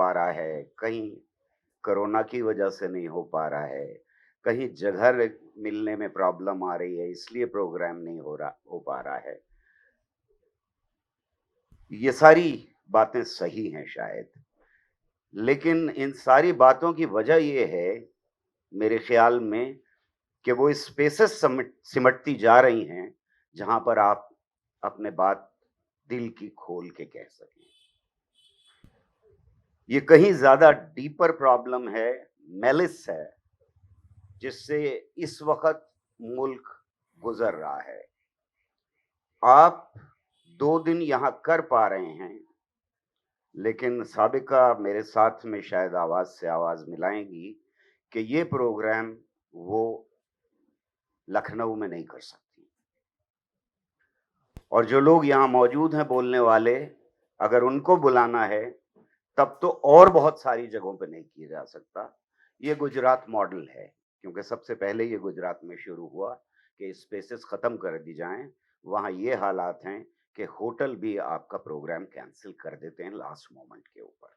पा रहा है, कहीं कोरोना की वजह से नहीं हो पा रहा है, कहीं जगह मिलने में प्रॉब्लम आ रही है इसलिए प्रोग्राम नहीं हो पा रहा है। ये सारी बातें सही हैं शायद, लेकिन इन सारी बातों की वजह ये है मेरे ख्याल में कि वो स्पेसेस सिमटती जा रही हैं जहां पर आप अपने बात दिल की खोल के कह सकें। ये कहीं ज्यादा डीपर प्रॉब्लम है, मेलिस है, जिससे इस वक्त मुल्क गुजर रहा है। आप 2 दिन यहां कर पा रहे हैं, लेकिन साबिका मेरे साथ में शायद आवाज से आवाज मिलाएंगी कि ये प्रोग्राम वो लखनऊ में नहीं कर सकती। और जो लोग यहां मौजूद हैं बोलने वाले, अगर उनको बुलाना है तब तो और बहुत सारी जगहों पे नहीं किया जा सकता। ये गुजरात मॉडल है, क्योंकि सबसे पहले ये गुजरात में शुरू हुआ कि स्पेसेस खत्म कर दी जाएं। वहां ये हालात हैं कि होटल भी आपका प्रोग्राम कैंसिल कर देते हैं लास्ट मोमेंट के ऊपर।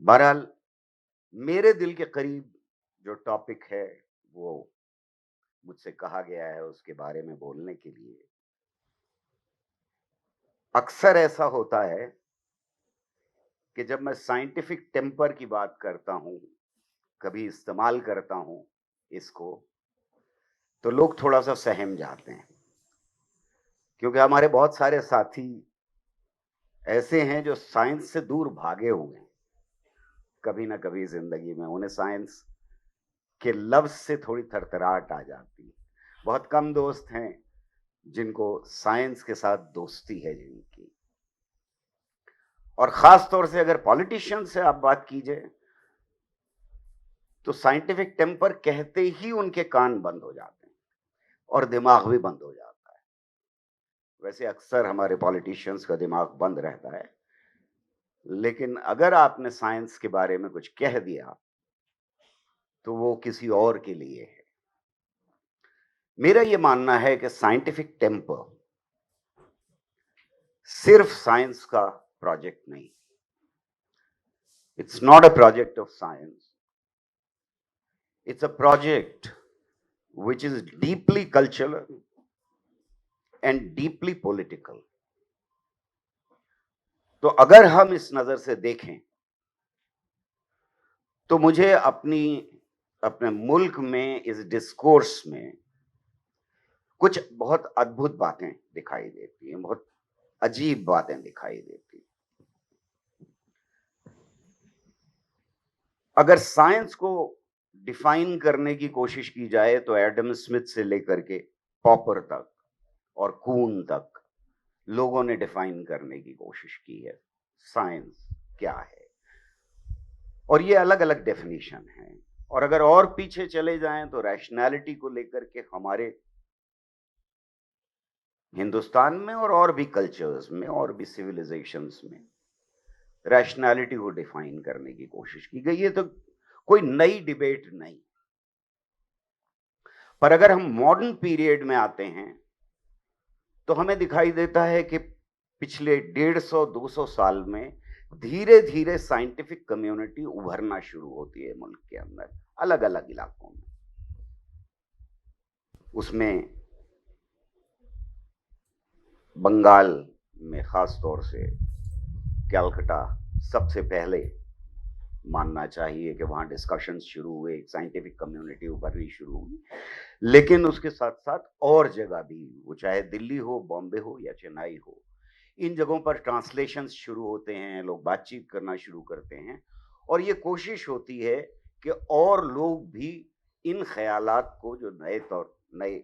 बहरहाल मेरे दिल के करीब जो टॉपिक है वो मुझसे कहा गया है उसके बारे में बोलने के लिए। अक्सर ऐसा होता है कि जब मैं साइंटिफिक टेम्पर की बात करता हूं, कभी इस्तेमाल करता हूं इसको, तो लोग थोड़ा सा सहम जाते हैं, क्योंकि हमारे बहुत सारे साथी ऐसे हैं जो साइंस से दूर भागे हुए हैं। कभी ना कभी जिंदगी में उन्हें साइंस के लफ्ज से थोड़ी थरथराहट आ जाती है। बहुत कम दोस्त हैं जिनको साइंस के साथ दोस्ती है जिनकी। और खास तौर से अगर पॉलिटिशियन से आप बात कीजिए तो साइंटिफिक टेम्पर कहते ही उनके कान बंद हो जाते हैं और दिमाग भी बंद हो जाता है। वैसे अक्सर हमारे पॉलिटिशियंस का दिमाग बंद रहता है, लेकिन अगर आपने साइंस के बारे में कुछ कह दिया तो वो किसी और के लिए है। मेरा ये मानना है कि साइंटिफिक टेम्पर सिर्फ साइंस का प्रोजेक्ट नहीं, it's not a project of science, it's a project which is deeply cultural and deeply political. तो अगर हम इस नजर से देखें तो मुझे अपने मुल्क में इस डिस्कोर्स में कुछ बहुत अद्भुत बातें दिखाई देती हैं, बहुत अजीब बातें दिखाई देती हैं। अगर साइंस को डिफाइन करने की कोशिश की जाए तो एडम स्मिथ से लेकर के पॉपर तक और कून तक लोगों ने डिफाइन करने की कोशिश की है साइंस क्या है, और ये अलग अलग डेफिनेशन है। और अगर और पीछे चले जाएं तो रैशनैलिटी को लेकर के हमारे हिंदुस्तान में और भी कल्चर्स में और भी सिविलाइजेशंस में रैशनैलिटी को डिफाइन करने की कोशिश की गई है। तो कोई नई डिबेट नहीं, पर अगर हम मॉडर्न पीरियड में आते हैं तो हमें दिखाई देता है कि पिछले 150-200 साल में धीरे धीरे साइंटिफिक कम्युनिटी उभरना शुरू होती है मुल्क के अंदर अलग अलग इलाकों में। उसमें बंगाल में खास तौर से कैलकाटा सबसे पहले मानना चाहिए कि वहां डिस्कशंस शुरू हुए, साइंटिफिक कम्युनिटी उभरनी शुरू हुई। लेकिन उसके साथ साथ और जगह भी, वो चाहे दिल्ली हो, बॉम्बे हो या चेन्नई हो, इन जगहों पर ट्रांसलेशंस शुरू होते हैं, लोग बातचीत करना शुरू करते हैं और ये कोशिश होती है कि और लोग भी इन ख्यालात को जो नए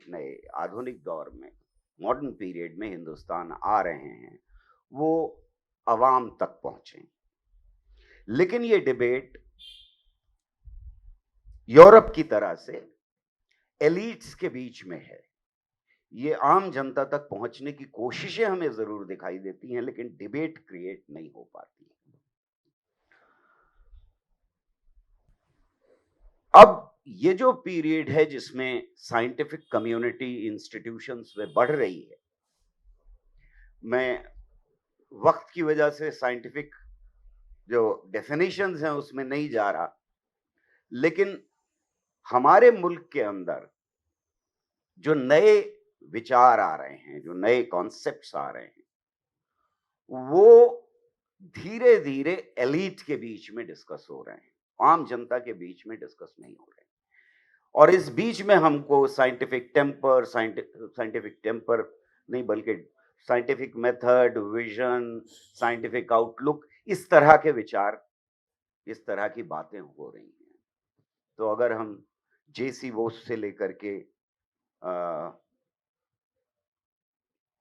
नए आधुनिक दौर में मॉडर्न पीरियड में हिंदुस्तान आ रहे हैं वो अवाम तक पहुंचे। लेकिन ये डिबेट यूरोप की तरह से एलिट्स के बीच में है, ये आम जनता तक पहुंचने की कोशिशें हमें जरूर दिखाई देती हैं, लेकिन डिबेट क्रिएट नहीं हो पाती। अब ये जो पीरियड है जिसमें साइंटिफिक कम्युनिटी इंस्टीट्यूशंस में बढ़ रही है, मैं वक्त की वजह से साइंटिफिक जो डेफिनेशंस हैं उसमें नहीं जा रहा, लेकिन हमारे मुल्क के अंदर जो नए विचार आ रहे हैं, जो नए कॉन्सेप्ट्स आ रहे हैं, वो धीरे धीरे एलीट के बीच में डिस्कस हो रहे हैं, आम जनता के बीच में डिस्कस नहीं हो रहे हैं। और इस बीच में हमको साइंटिफिक टेम्पर नहीं बल्कि scientific method, vision, scientific outlook, इस तरह के विचार, इस तरह की बातें हो रही हैं। तो अगर हम जेसी बोस से लेकर के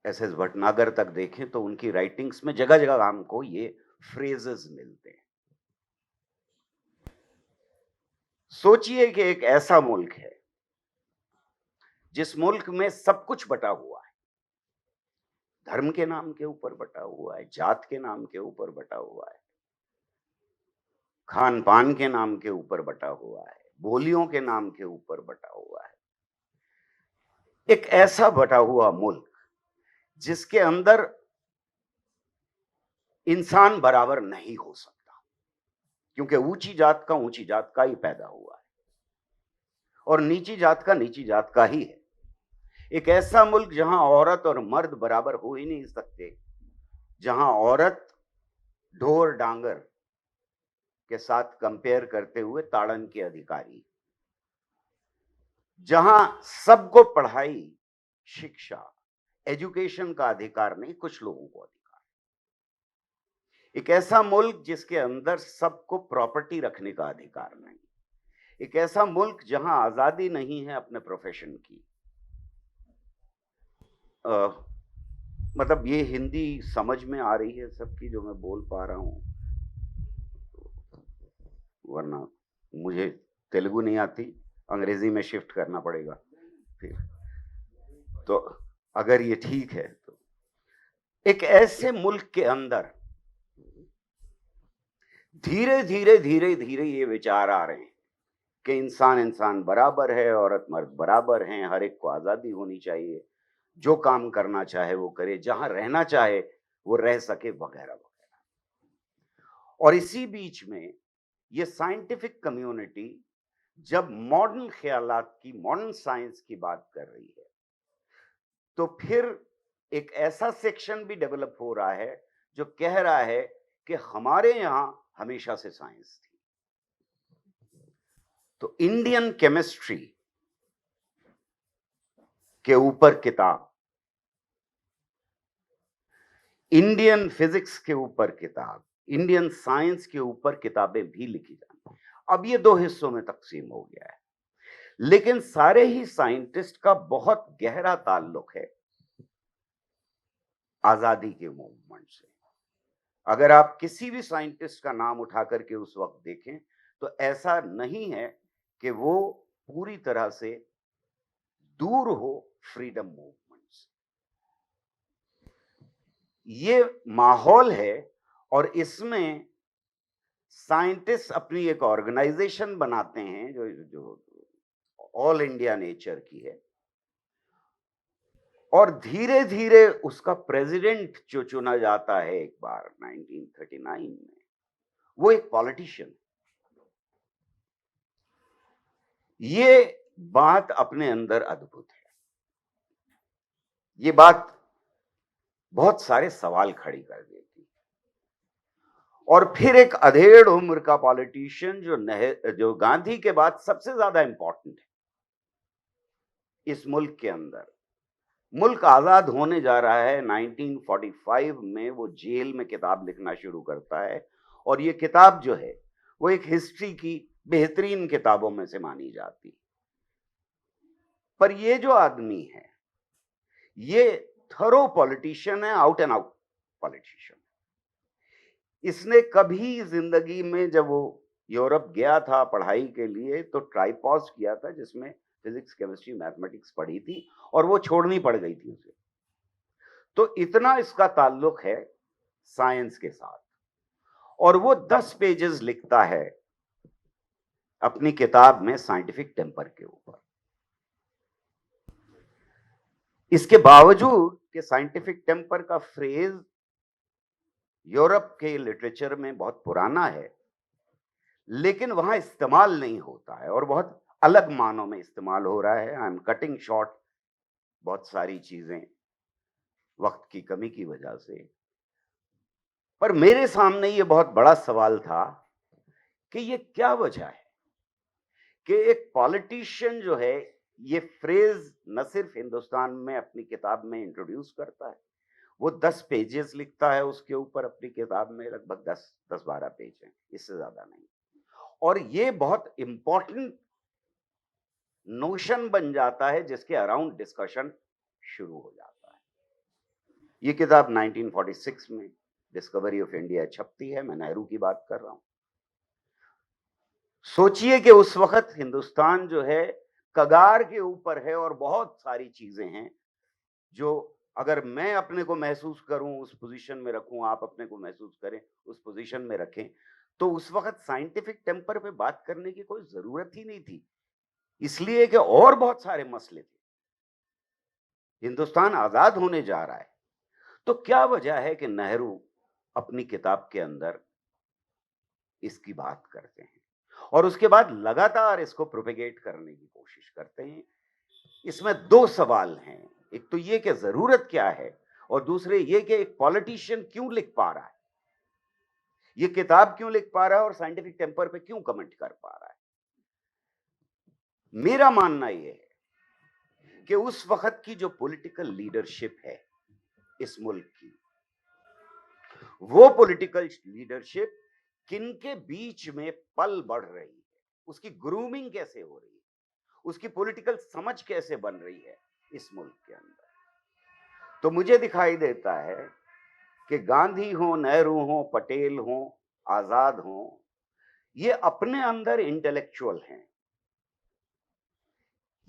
एस भटनागर तक देखें तो उनकी राइटिंग्स में जगह जगह हमको ये फ्रेजेस मिलते हैं। सोचिए कि एक ऐसा मुल्क है जिस मुल्क में सब कुछ बटा हुआ है, धर्म के नाम के ऊपर बटा हुआ है, जात के नाम के ऊपर बटा हुआ है, खान पान के नाम के ऊपर बटा हुआ है, बोलियों के नाम के ऊपर बटा हुआ है। एक ऐसा बटा हुआ मुल्क जिसके अंदर इंसान बराबर नहीं हो सकता, क्योंकि ऊंची जात का ही पैदा हुआ है और नीची जात का ही है। एक ऐसा मुल्क जहां औरत और मर्द बराबर हो ही नहीं सकते, जहां औरत ढोर डांगर के साथ कंपेयर करते हुए ताड़न के अधिकारी, जहां सबको पढ़ाई, शिक्षा, एजुकेशन का अधिकार नहीं, कुछ लोगों को अधिकार। एक ऐसा मुल्क जिसके अंदर सबको प्रॉपर्टी रखने का अधिकार नहीं। एक ऐसा मुल्क जहां आजादी नहीं है अपने प्रोफेशन की। मतलब ये हिंदी समझ में आ रही है सबकी जो मैं बोल पा रहा हूं, वरना मुझे तेलुगु नहीं आती, अंग्रेजी में शिफ्ट करना पड़ेगा फिर। तो अगर ये ठीक है तो एक ऐसे मुल्क के अंदर धीरे धीरे ये विचार आ रहे हैं कि इंसान बराबर है, औरत मर्द बराबर हैं, हर एक को आजादी होनी चाहिए, जो काम करना चाहे वो करे, जहां रहना चाहे वो रह सके, वगैरह वगैरह। और इसी बीच में ये साइंटिफिक कम्युनिटी जब मॉडर्न ख्यालात की, मॉडर्न साइंस की बात कर रही है, तो फिर एक ऐसा सेक्शन भी डेवलप हो रहा है जो कह रहा है कि हमारे यहां हमेशा से साइंस थी। तो इंडियन केमिस्ट्री के ऊपर किताब, इंडियन फिजिक्स के ऊपर किताब, इंडियन साइंस के ऊपर किताबें भी लिखी जाती। अब ये दो हिस्सों में तकसीम हो गया है, लेकिन सारे ही साइंटिस्ट का बहुत गहरा ताल्लुक है आजादी के मूवमेंट से। अगर आप किसी भी साइंटिस्ट का नाम उठा करके उस वक्त देखें तो ऐसा नहीं है कि वो पूरी तरह से दूर हो फ्रीडम मूवमेंट से। ये माहौल है और इसमें साइंटिस्ट अपनी एक ऑर्गेनाइजेशन बनाते हैं जो जो ऑल इंडिया नेचर की है, और धीरे धीरे उसका प्रेसिडेंट जो चुना जाता है एक बार 1939 में, वो एक पॉलिटिशियन। ये बात अपने अंदर अद्भुत है। ये बात बहुत सारे सवाल खड़ी कर देती है। और फिर एक अधेड़ उम्र का पॉलिटिशियन जो गांधी के बाद सबसे ज्यादा इंपॉर्टेंट है इस मुल्क के अंदर। मुल्क आजाद होने जा रहा है 1945 में, वो जेल में किताब लिखना शुरू करता है, और ये किताब जो है वो एक हिस्ट्री की बेहतरीन किताबों में से मानी जाती। पर ये जो आदमी है ये थरो पॉलिटिशियन है, आउट एंड आउट पॉलिटिशियन। इसने कभी जिंदगी में, जब वो यूरोप गया था पढ़ाई के लिए, तो ट्राइपॉज किया था जिसमें फिजिक्स, केमिस्ट्री, मैथमेटिक्स पढ़ी थी, और वो छोड़नी पड़ गई थी उसे। तो इतना इसका ताल्लुक है साइंस के साथ, और वो 10 पेजेस लिखता है अपनी किताब में साइंटिफिक टेम्पर के ऊपर। इसके बावजूद कि साइंटिफिक टेम्पर का फ्रेज यूरोप के लिटरेचर में बहुत पुराना है, लेकिन वहां इस्तेमाल नहीं होता है और बहुत अलग मानों में इस्तेमाल हो रहा है। आई एम कटिंग शॉर्ट बहुत सारी चीजें वक्त की कमी की वजह से। पर मेरे सामने ये बहुत बड़ा सवाल था कि ये क्या वजह है कि एक पॉलिटिशियन जो है ये फ्रेज न सिर्फ हिंदुस्तान में अपनी किताब में इंट्रोड्यूस करता है, वो 10 पेजेस लिखता है उसके ऊपर अपनी किताब में, लगभग 10-12 पेज हैं, इससे ज्यादा नहीं। और ये बहुत इंपॉर्टेंट नोशन बन जाता है जिसके अराउंड डिस्कशन शुरू हो जाता है। ये किताब 1946 में डिस्कवरी ऑफ इंडिया छपती है। मैं नेहरू की बात कर रहा हूं। सोचिए कि उस वक्त हिंदुस्तान जो है कगार के ऊपर है और बहुत सारी चीजें हैं जो अगर मैं अपने को महसूस करूं, उस पोजीशन में रखूं, आप अपने को महसूस करें, उस पोजीशन में रखें, तो उस वक्त साइंटिफिक टेम्पर पे बात करने की कोई जरूरत ही नहीं थी, इसलिए कि और बहुत सारे मसले थे। हिंदुस्तान आजाद होने जा रहा है, तो क्या वजह है कि नेहरू अपनी किताब के अंदर इसकी बात करते हैं और उसके बाद लगातार इसको प्रोपेगेट करने की कोशिश करते हैं। इसमें दो सवाल हैं, एक तो ये कि जरूरत क्या है और दूसरे ये कि एक पॉलिटिशियन क्यों लिख पा रहा है, ये किताब क्यों लिख पा रहा है और साइंटिफिक टेम्पर पे क्यों कमेंट कर पा रहा है। मेरा मानना यह है कि उस वक्त की जो पॉलिटिकल लीडरशिप है इस मुल्क की, वो पॉलिटिकल लीडरशिप किनके बीच में पल बढ़ रही है, उसकी ग्रूमिंग कैसे हो रही है, उसकी पॉलिटिकल समझ कैसे बन रही है इस मुल्क के अंदर। तो मुझे दिखाई देता है कि गांधी हो, नेहरू हो, पटेल हो, आजाद हो, ये अपने अंदर इंटेलेक्चुअल हैं,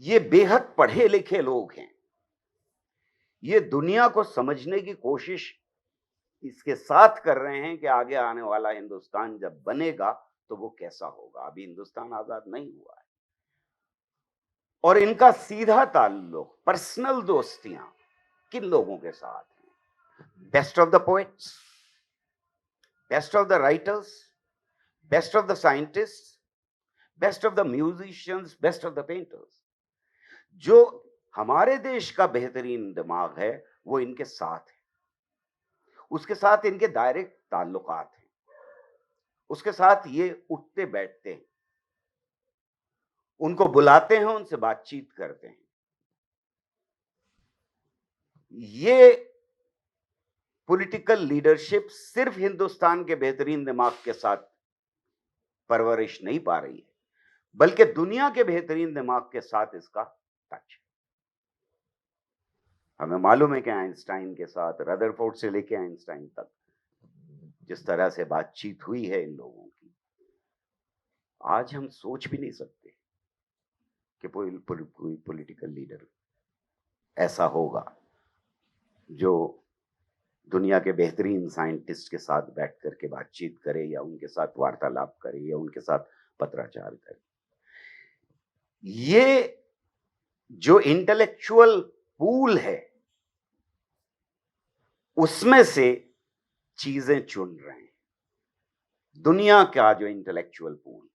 ये बेहद पढ़े लिखे लोग हैं, ये दुनिया को समझने की कोशिश इसके साथ कर रहे हैं कि आगे आने वाला हिंदुस्तान जब बनेगा तो वो कैसा होगा। अभी हिंदुस्तान आजाद नहीं हुआ है और इनका सीधा ताल्लुक, पर्सनल दोस्तियां किन लोगों के साथ हैं? Best of the poets, best of the writers, best of the scientist, best of the musicians, best of the painters. जो हमारे देश का बेहतरीन दिमाग है वो इनके साथ है, उसके साथ इनके डायरेक्ट ताल्लुकात हैं, उसके साथ ये उठते बैठते हैं, उनको बुलाते हैं, उनसे बातचीत करते हैं। ये पॉलिटिकल लीडरशिप सिर्फ हिंदुस्तान के बेहतरीन दिमाग के साथ परवरिश नहीं पा रही है, बल्कि दुनिया के बेहतरीन दिमाग के साथ इसका टच है। हमें मालूम है कि आइंस्टाइन के साथ, रदरफोर्ड से लेके आइंस्टाइन तक जिस तरह से बातचीत हुई है इन लोगों की, आज हम सोच भी नहीं सकते कि कोई पॉलिटिकल लीडर ऐसा होगा जो दुनिया के बेहतरीन साइंटिस्ट के साथ बैठ करके बातचीत करे या उनके साथ वार्तालाप करे या उनके साथ पत्राचार करे। ये जो इंटेलेक्चुअल पूल है उसमें से चीजें चुन रहे हैं, दुनिया का जो इंटेलेक्चुअल पूल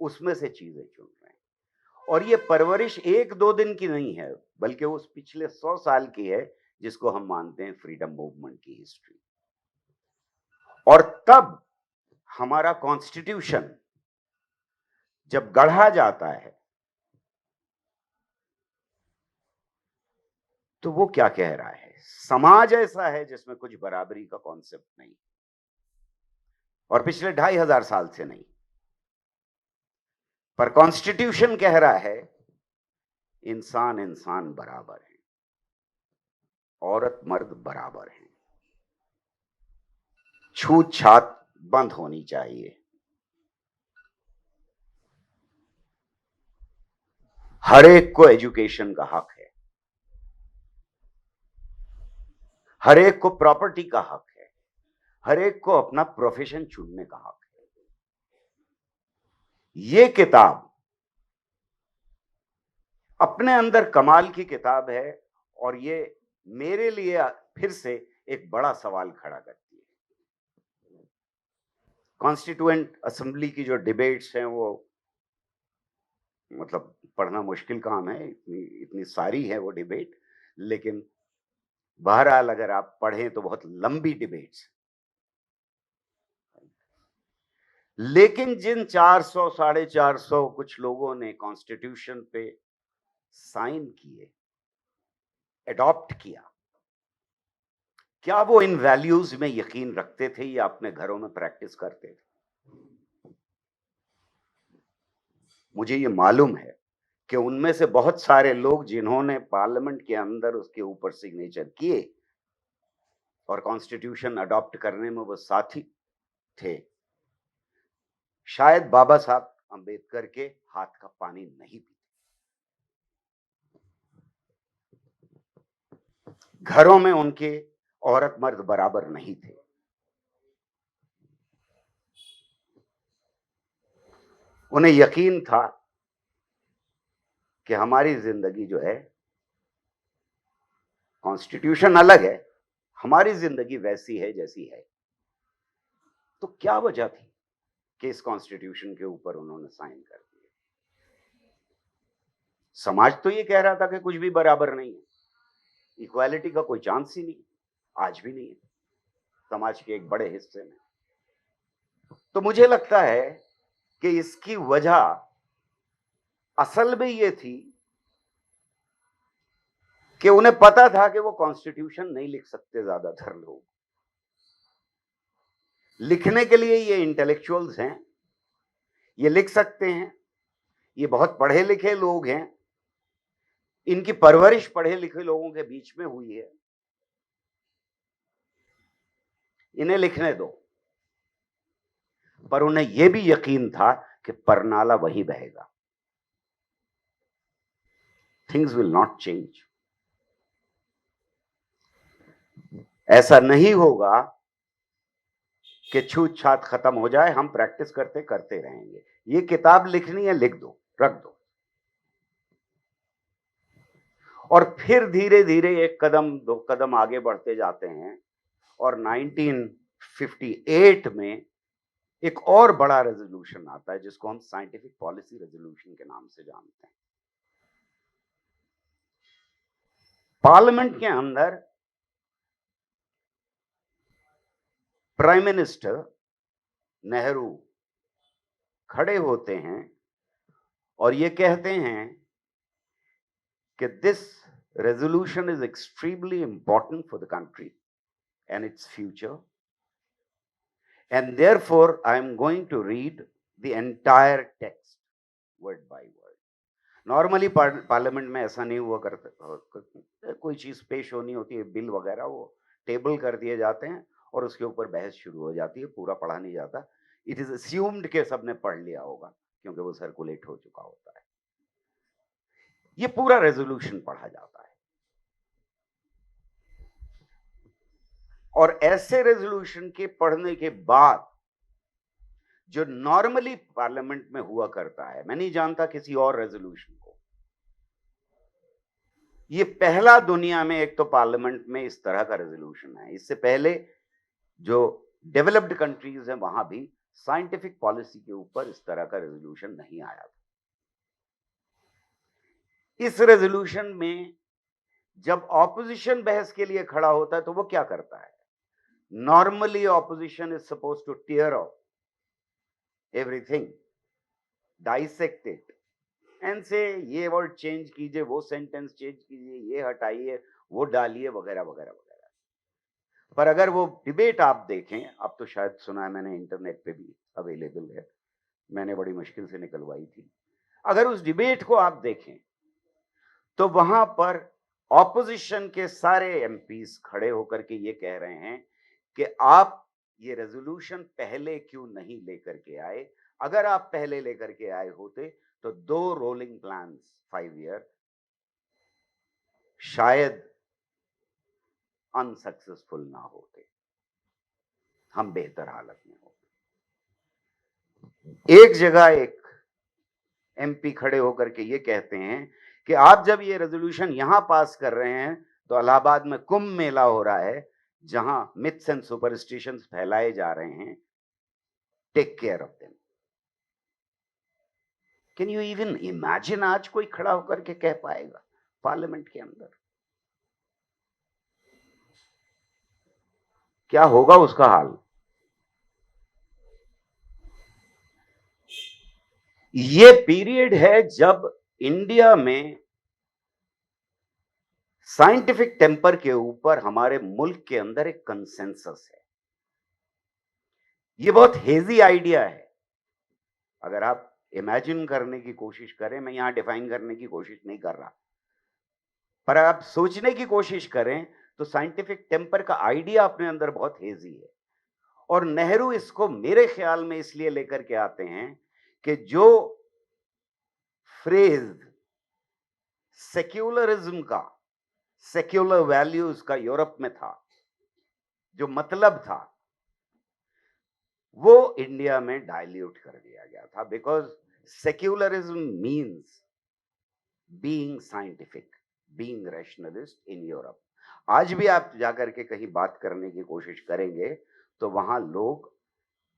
उसमें से चीजें चुन रहे हैं। और ये परवरिश 1-2 दिन की नहीं है, बल्कि उस पिछले 100 साल की है जिसको हम मानते हैं फ्रीडम मूवमेंट की हिस्ट्री। और तब हमारा कॉन्स्टिट्यूशन जब गढ़ा जाता है तो वो क्या कह रहा है? समाज ऐसा है जिसमें कुछ बराबरी का कॉन्सेप्ट नहीं, और पिछले 2500 साल से नहीं। पर कॉन्स्टिट्यूशन कह रहा है इंसान इंसान बराबर है, औरत मर्द बराबर है, छूत छात बंद होनी चाहिए, हर एक को एजुकेशन का हक है, हर एक को प्रॉपर्टी का हक है, हर एक को अपना प्रोफेशन चुनने का हक है। ये किताब अपने अंदर कमाल की किताब है और ये मेरे लिए फिर से एक बड़ा सवाल खड़ा करती है कॉन्स्टिट्यूएंट असेंबली की जो डिबेट्स हैं वो मतलब पढ़ना मुश्किल काम है, इतनी इतनी सारी है वो डिबेट, लेकिन बहरहाल अगर आप पढ़ें तो बहुत लंबी डिबेट्स। लेकिन जिन 400 450 कुछ लोगों ने कॉन्स्टिट्यूशन पे साइन किए, एडॉप्ट किया, क्या वो इन वैल्यूज में यकीन रखते थे या अपने घरों में प्रैक्टिस करते थे? मुझे ये मालूम है कि उनमें से बहुत सारे लोग जिन्होंने पार्लियामेंट के अंदर उसके ऊपर सिग्नेचर किए और कॉन्स्टिट्यूशन अडॉप्ट करने में वो साथी थे, शायद बाबा साहब अंबेडकर के हाथ का पानी नहीं पीते। घरों में उनके औरत मर्द बराबर नहीं थे। उन्हें यकीन था कि हमारी जिंदगी जो है, कॉन्स्टिट्यूशन अलग है, हमारी जिंदगी वैसी है जैसी है। तो क्या वजह थी कि इस कॉन्स्टिट्यूशन के ऊपर उन्होंने साइन कर दिए? समाज तो ये कह रहा था कि कुछ भी बराबर नहीं है, इक्वालिटी का कोई चांस ही नहीं, आज भी नहीं है समाज के एक बड़े हिस्से में। तो मुझे लगता है कि इसकी वजह असल में ये थी कि उन्हें पता था कि वो कॉन्स्टिट्यूशन नहीं लिख सकते ज्यादातर लोग। लिखने के लिए ये इंटेलेक्चुअल्स हैं, ये लिख सकते हैं, ये बहुत पढ़े लिखे लोग हैं, इनकी परवरिश पढ़े लिखे लोगों के बीच में हुई है, इन्हें लिखने दो। पर उन्हें यह भी यकीन था कि परनाला वही बहेगा, थिंग्स विल नॉट चेंज। ऐसा नहीं होगा कि छूत छात खत्म हो जाए, हम प्रैक्टिस करते करते रहेंगे। ये किताब लिखनी है, लिख दो, रख दो, और फिर धीरे धीरे एक कदम दो कदम आगे बढ़ते जाते हैं। और 1958 में एक और बड़ा रेजोल्यूशन आता है जिसको हम साइंटिफिक पॉलिसी रेजोल्यूशन के नाम से जानते हैं। पार्लियामेंट के अंदर प्राइम मिनिस्टर नेहरू खड़े होते हैं और ये कहते हैं कि this resolution is extremely important for the country and its future, and therefore I am going to read the entire text word by word. Normally parliament में ऐसा नहीं हुआ करता, कोई चीज पेश होनी होती है, बिल वगैरह, वो टेबल कर दिए जाते हैं और उसके ऊपर बहस शुरू हो जाती है, पूरा पढ़ा नहीं जाता। इट इज अस्यूम्ड के सबने पढ़ लिया होगा क्योंकि वो सर्कुलेट हो चुका होता है। ये पूरा रेजोल्यूशन पढ़ा जाता है और ऐसे रेजोल्यूशन के पढ़ने के बाद जो नॉर्मली पार्लियामेंट में हुआ करता है, मैं नहीं जानता किसी और रेजोल्यूशन को, ये पहला दुनिया में एक तो पार्लियामेंट में इस तरह का रेजोल्यूशन है। इससे पहले जो डेवलप्ड कंट्रीज हैं वहां भी साइंटिफिक पॉलिसी के ऊपर इस तरह का रेजोल्यूशन नहीं आया था। इस रेजोल्यूशन में जब ऑपोजिशन बहस के लिए खड़ा होता है तो वो क्या करता है? Normally opposition is suppose to tear off everything, dissect it and से ये वर्ड चेंज कीजिए, वो सेंटेंस चेंज कीजिए, ये हटाइए, वो डालिए, वगैरह वगैरह वगैरह। पर अगर वो डिबेट आप देखें, अब तो शायद सुना है मैंने, इंटरनेट पे भी अवेलेबल है, मैंने बड़ी मुश्किल से निकलवाई थी। अगर उस डिबेट को आप देखें तो वहां पर ऑपोजिशन के सारे एमपीज खड़े होकर के ये कह रहे हैं कि आप ये रेजोल्यूशन पहले क्यों नहीं लेकर के आए? अगर आप पहले लेकर के आए होते तो 2 रोलिंग प्लान्स 5 ईयर शायद अनसक्सेसफुल ना होते, हम बेहतर हालत में होते। एक जगह एक एमपी खड़े होकर के ये कहते हैं कि आप जब ये रेजोल्यूशन यहां पास कर रहे हैं तो इलाहाबाद में कुंभ मेला हो रहा है जहां मिथ्स एंड सुपरस्टिशंस फैलाए जा रहे हैं, take care of them. Can you even imagine, आज कोई खड़ा होकर के कह पाएगा पार्लियामेंट के अंदर? क्या होगा उसका हाल? ये पीरियड है जब इंडिया में साइंटिफिक टेम्पर के ऊपर हमारे मुल्क के अंदर एक कंसेंसस है। ये बहुत हेजी आइडिया है। अगर आप इमेजिन करने की कोशिश करें, मैं यहां डिफाइन करने की कोशिश नहीं कर रहा, पर आप सोचने की कोशिश करें तो साइंटिफिक टेम्पर का आइडिया अपने अंदर बहुत हेजी है। और नेहरू इसको मेरे ख्याल में इसलिए लेकर के आते हैं कि जो फ्रेज सेक्युलरिज्म का, सेक्युलर वैल्यूज का यूरोप में था, जो मतलब था, वो इंडिया में डाइल्यूट कर दिया गया था। Because secularism means being scientific, being rationalist in Europe. आज भी आप जाकर के कहीं बात करने की कोशिश करेंगे तो वहां लोग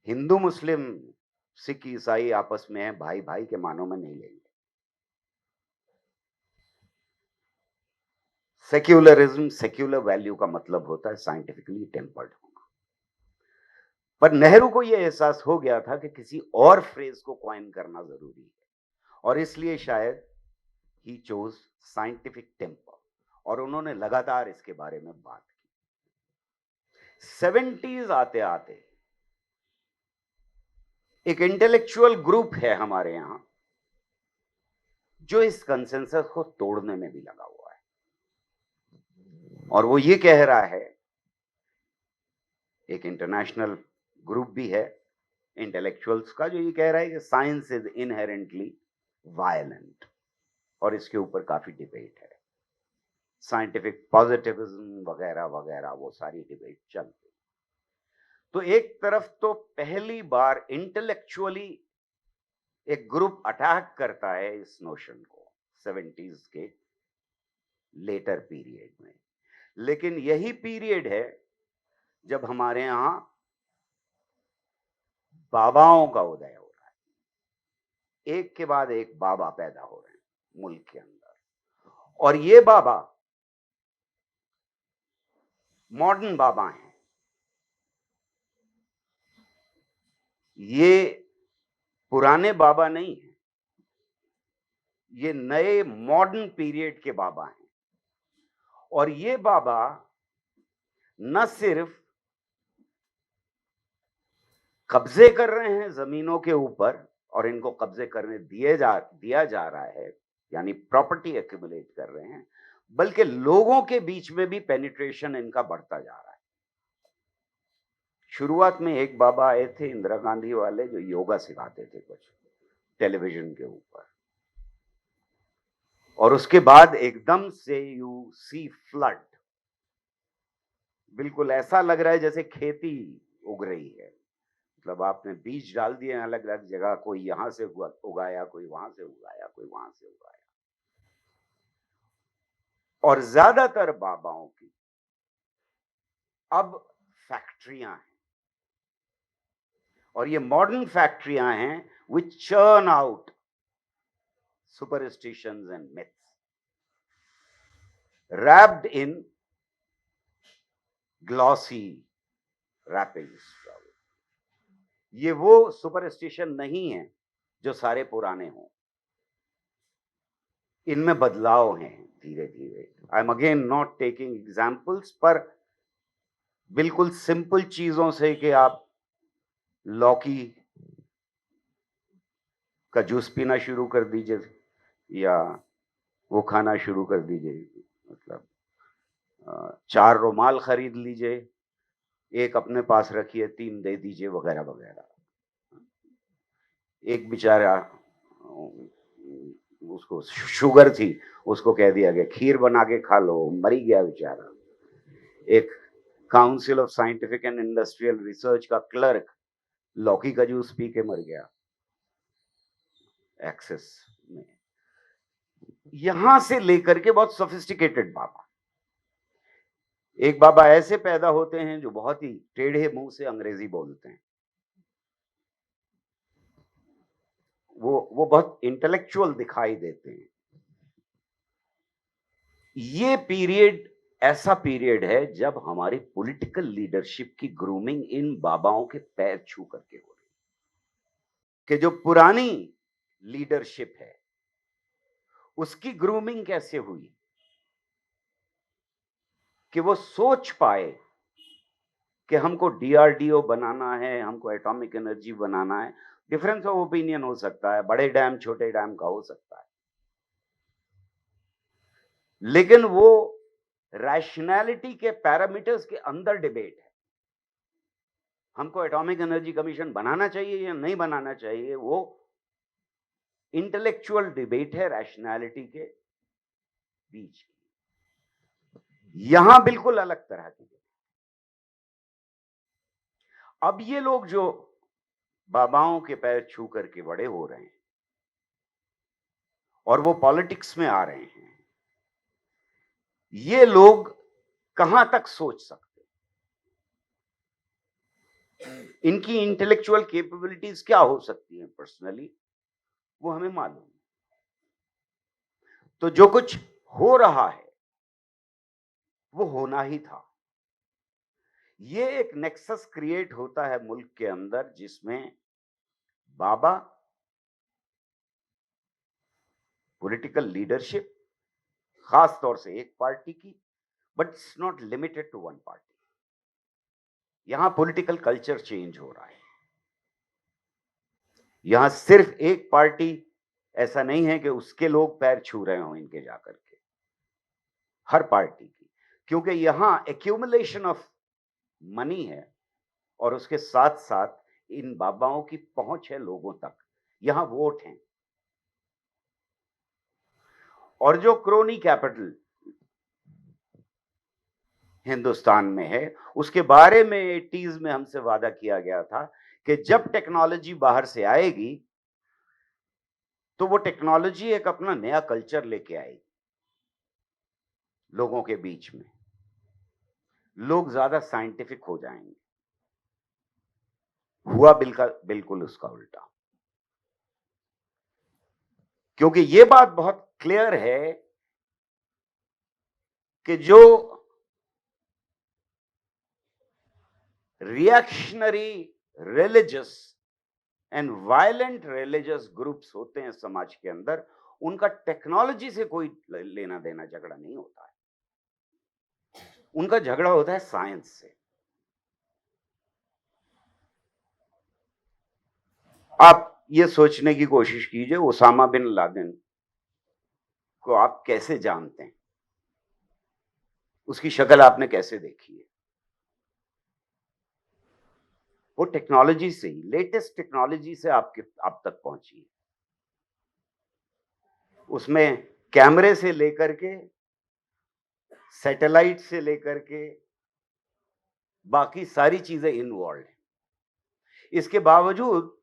हिंदू मुस्लिम सिख ईसाई आपस में है, भाई भाई के मानों में नहीं लेंगे। सेक्युलरिज्म, सेक्युलर वैल्यू का मतलब होता है साइंटिफिकली टेम्पर्ड होना। पर नेहरू को यह एहसास हो गया था कि किसी और फ्रेज को कॉइन करना जरूरी है, और इसलिए शायद ही चोज साइंटिफिक टेम्पर, और उन्होंने लगातार इसके बारे में बात की। 70s आते आते एक इंटेलेक्चुअल ग्रुप है हमारे यहां जो इस कंसेंसस को तोड़ने में भी लगा हुआ है, और वो ये कह रहा है, एक इंटरनेशनल ग्रुप भी है इंटेलेक्चुअल्स का, जो ये कह रहा है कि साइंस इज इनहेरेंटली वायलेंट, और इसके ऊपर काफी डिबेट है। साइंटिफिक पॉजिटिविज्म वगैरह वगैरह वो सारी डिबेट चल रही। तो एक तरफ तो पहली बार इंटेलेक्चुअली एक ग्रुप अटैक करता है इस नोशन को 70s के लेटर पीरियड में, लेकिन यही पीरियड है जब हमारे यहां बाबाओं का उदय हो रहा है। एक के बाद एक बाबा पैदा हो रहे हैं मुल्क के अंदर, और ये बाबा मॉडर्न बाबा हैं। ये पुराने बाबा नहीं हैं, ये नए मॉडर्न पीरियड के बाबा हैं। और ये बाबा न सिर्फ कब्जे कर रहे हैं जमीनों के ऊपर, और इनको कब्जे करने दिया जा रहा है, यानी प्रॉपर्टी एक्यूमुलेट कर रहे हैं, बल्कि लोगों के बीच में भी पेनिट्रेशन इनका बढ़ता जा रहा है। शुरुआत में एक बाबा आए थे इंदिरा गांधी वाले, जो योगा सिखाते थे कुछ टेलीविजन के ऊपर, और उसके बाद एकदम से यू सी फ्लड। बिल्कुल ऐसा लग रहा है जैसे खेती उग रही है, मतलब आपने बीज डाल दिए अलग अलग जगह, कोई यहां से उगाया, कोई वहां से उगाया, कोई वहां से उगाया। और ज्यादातर बाबाओं की अब फैक्ट्रियां हैं, और ये मॉडर्न फैक्ट्रियां हैं which churn out superstitions and myths wrapped in glossy wrappings। ये वो सुपरस्टिशन नहीं है जो सारे पुराने हों, इनमें बदलाव हैं धीरे धीरे। I am again not taking examples, पर बिल्कुल सिंपल चीजों से कि आप लौकी का जूस पीना शुरू कर दीजिए, या वो खाना शुरू कर दीजिए, मतलब 4 रुमाल खरीद लीजिए, एक अपने पास रखिए, 3 दे दीजिए, वगैरह वगैरह। एक बेचारा, उसको शुगर थी, उसको कह दिया गया खीर बना के खा लो, मरी गया बेचारा। एक council of scientific and industrial research का क्लर्क लौकी का जूस पी के मर गया एक्सेस में। यहां से लेकर के बहुत सोफिस्टिकेटेड बाबा, एक बाबा ऐसे पैदा होते हैं जो बहुत ही टेढ़े मुंह से अंग्रेजी बोलते हैं, वो बहुत इंटेलेक्चुअल दिखाई देते हैं। ये पीरियड ऐसा पीरियड है जब हमारी पॉलिटिकल लीडरशिप की ग्रूमिंग इन बाबाओं के पैर छू करके हो रही है कि जो पुरानी लीडरशिप है उसकी ग्रूमिंग कैसे हुई कि वो सोच पाए कि हमको डीआरडीओ बनाना है, हमको एटॉमिक एनर्जी बनाना है। डिफरेंस ऑफ ओपिनियन हो सकता है, बड़े डैम छोटे डैम का हो सकता है, लेकिन वो रैशनैलिटी के पैरामीटर्स के अंदर डिबेट है। हमको एटॉमिक एनर्जी कमीशन बनाना चाहिए या नहीं बनाना चाहिए, वो इंटेलेक्चुअल डिबेट है रैशनैलिटी के बीच की। यहां बिल्कुल अलग तरह की। अब ये लोग जो बाबाओं के पैर छू करके बड़े हो रहे हैं और वो पॉलिटिक्स में आ रहे हैं, ये लोग कहां तक सोच सकते हैं, इनकी इंटेलेक्चुअल कैपेबिलिटीज क्या हो सकती हैं पर्सनली, वो हमें मालूम है। तो जो कुछ हो रहा है वो होना ही था। ये एक नेक्सस क्रिएट होता है मुल्क के अंदर जिसमें बाबा, पॉलिटिकल लीडरशिप, खास तौर से एक पार्टी की, but it's not limited to one party. यहां पॉलिटिकल कल्चर चेंज हो रहा है। यहां सिर्फ एक पार्टी ऐसा नहीं है कि उसके लोग पैर छू रहे हो इनके जाकर के, हर पार्टी की, क्योंकि यहां एक्यूमुलेशन ऑफ मनी है और उसके साथ साथ इन बाबाओं की पहुंच है लोगों तक, यहां वोट हैं। और जो क्रोनी कैपिटल हिंदुस्तान में है, उसके बारे में 80s में हमसे वादा किया गया था कि जब टेक्नोलॉजी बाहर से आएगी तो वो टेक्नोलॉजी एक अपना नया कल्चर लेके आएगी लोगों के बीच में। लोग ज्यादा साइंटिफिक हो जाएंगे। हुआ बिल्कुल उसका उल्टा, क्योंकि ये बात बहुत क्लियर है कि जो reactionary religious and violent religious groups होते हैं समाज के अंदर, उनका टेक्नोलॉजी से कोई लेना देना झगड़ा नहीं होता है। उनका झगड़ा होता है साइंस से। आप ये सोचने की कोशिश कीजिए, ओसामा बिन लादेन को आप कैसे जानते हैं, उसकी शक्ल आपने कैसे देखी है? वो टेक्नोलॉजी से ही, लेटेस्ट टेक्नोलॉजी से आप तक पहुंची है। उसमें कैमरे से लेकर के, सैटेलाइट से लेकर के, बाकी सारी चीजें इन्वॉल्व हैं। इसके बावजूद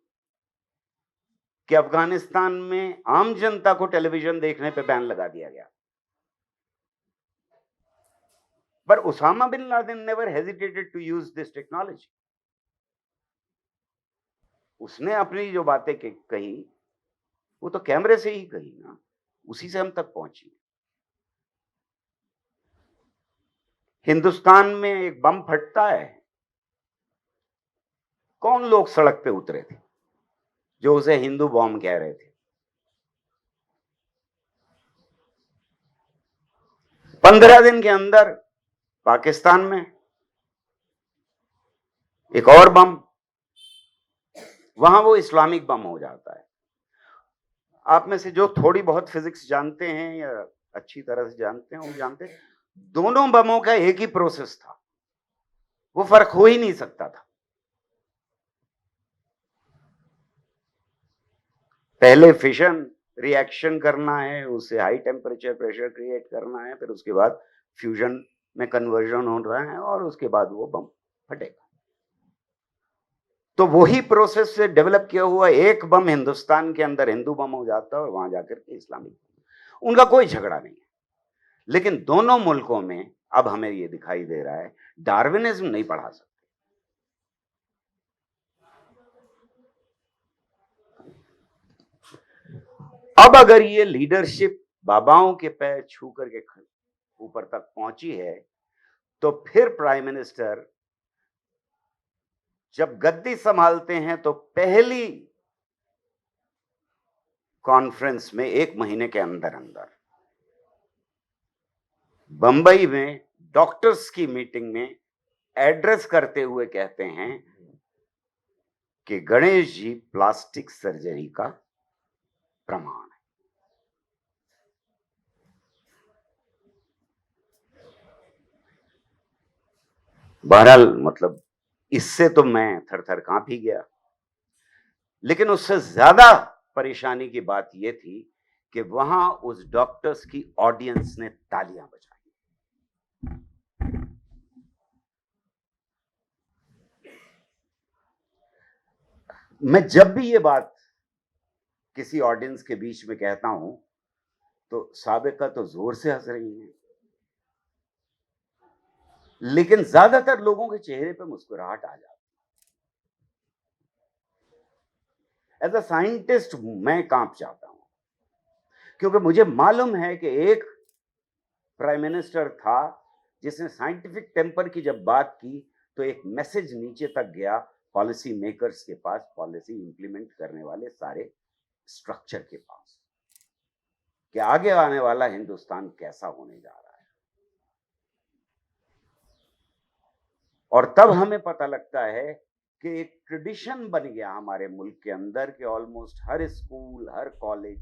कि अफगानिस्तान में आम जनता को टेलीविजन देखने पे बैन लगा दिया गया, पर Osama bin Laden never hesitated to use this technology. उसने अपनी जो बातें कही वो तो कैमरे से ही कही ना, उसी से हम तक पहुंची। हिंदुस्तान में एक बम फटता है, कौन लोग सड़क पे उतरे थे जो उसे हिंदू बॉम्ब कह रहे थे? 15 दिन के अंदर पाकिस्तान में एक और बम, वहां वो इस्लामिक बम हो जाता है। आप में से जो थोड़ी बहुत फिजिक्स जानते हैं या अच्छी तरह से जानते हैं, वो जानते हैं दोनों बमों का एक ही प्रोसेस था, वो फर्क हो ही नहीं सकता था। पहले फिशन रिएक्शन करना है, उससे हाई टेम्परेचर प्रेशर क्रिएट करना है, फिर उसके बाद फ्यूजन में कन्वर्जन हो रहा है और उसके बाद वो बम फटेगा। तो वही प्रोसेस से डेवलप किया हुआ एक बम हिंदुस्तान के अंदर हिंदू बम हो जाता है और वहां जाकर के इस्लामिक। उनका कोई झगड़ा नहीं है, लेकिन दोनों मुल्कों में अब हमें यह दिखाई दे रहा है डार्विनिज्म नहीं पढ़ा सकते। अब अगर ये लीडरशिप बाबाओं के पैर छू करके ऊपर तक पहुंची है, तो फिर प्राइम मिनिस्टर जब गद्दी संभालते हैं तो पहली कॉन्फ्रेंस में 1 महीने के अंदर अंदर बंबई में डॉक्टर्स की मीटिंग में एड्रेस करते हुए कहते हैं कि गणेश जी प्लास्टिक सर्जरी का प्रमाण है। बहरहाल मतलब इससे तो मैं थर-थर कांप ही गया, लेकिन उससे ज्यादा परेशानी की बात यह थी कि वहां उस डॉक्टर्स की ऑडियंस ने तालियां बजाई। मैं जब भी ये बात किसी ऑडियंस के बीच में कहता हूं तो साबिका तो जोर से हंस रही हैं, लेकिन ज्यादातर लोगों के चेहरे पे मुस्कुराहट आ जाती है। एज अ साइंटिस्ट मैं कांप जाता हूं, क्योंकि मुझे मालूम है कि एक प्राइम मिनिस्टर था जिसने साइंटिफिक टेम्पर की जब बात की तो एक मैसेज नीचे तक गया पॉलिसी मेकर्स के पास, पॉलिसी इंप्लीमेंट करने वाले सारे स्ट्रक्चर के पास, कि आगे आने वाला हिंदुस्तान कैसा होने जा रहा है। और तब हमें पता लगता है कि एक ट्रेडिशन बन गया हमारे मुल्क के अंदर कि ऑलमोस्ट हर स्कूल, हर कॉलेज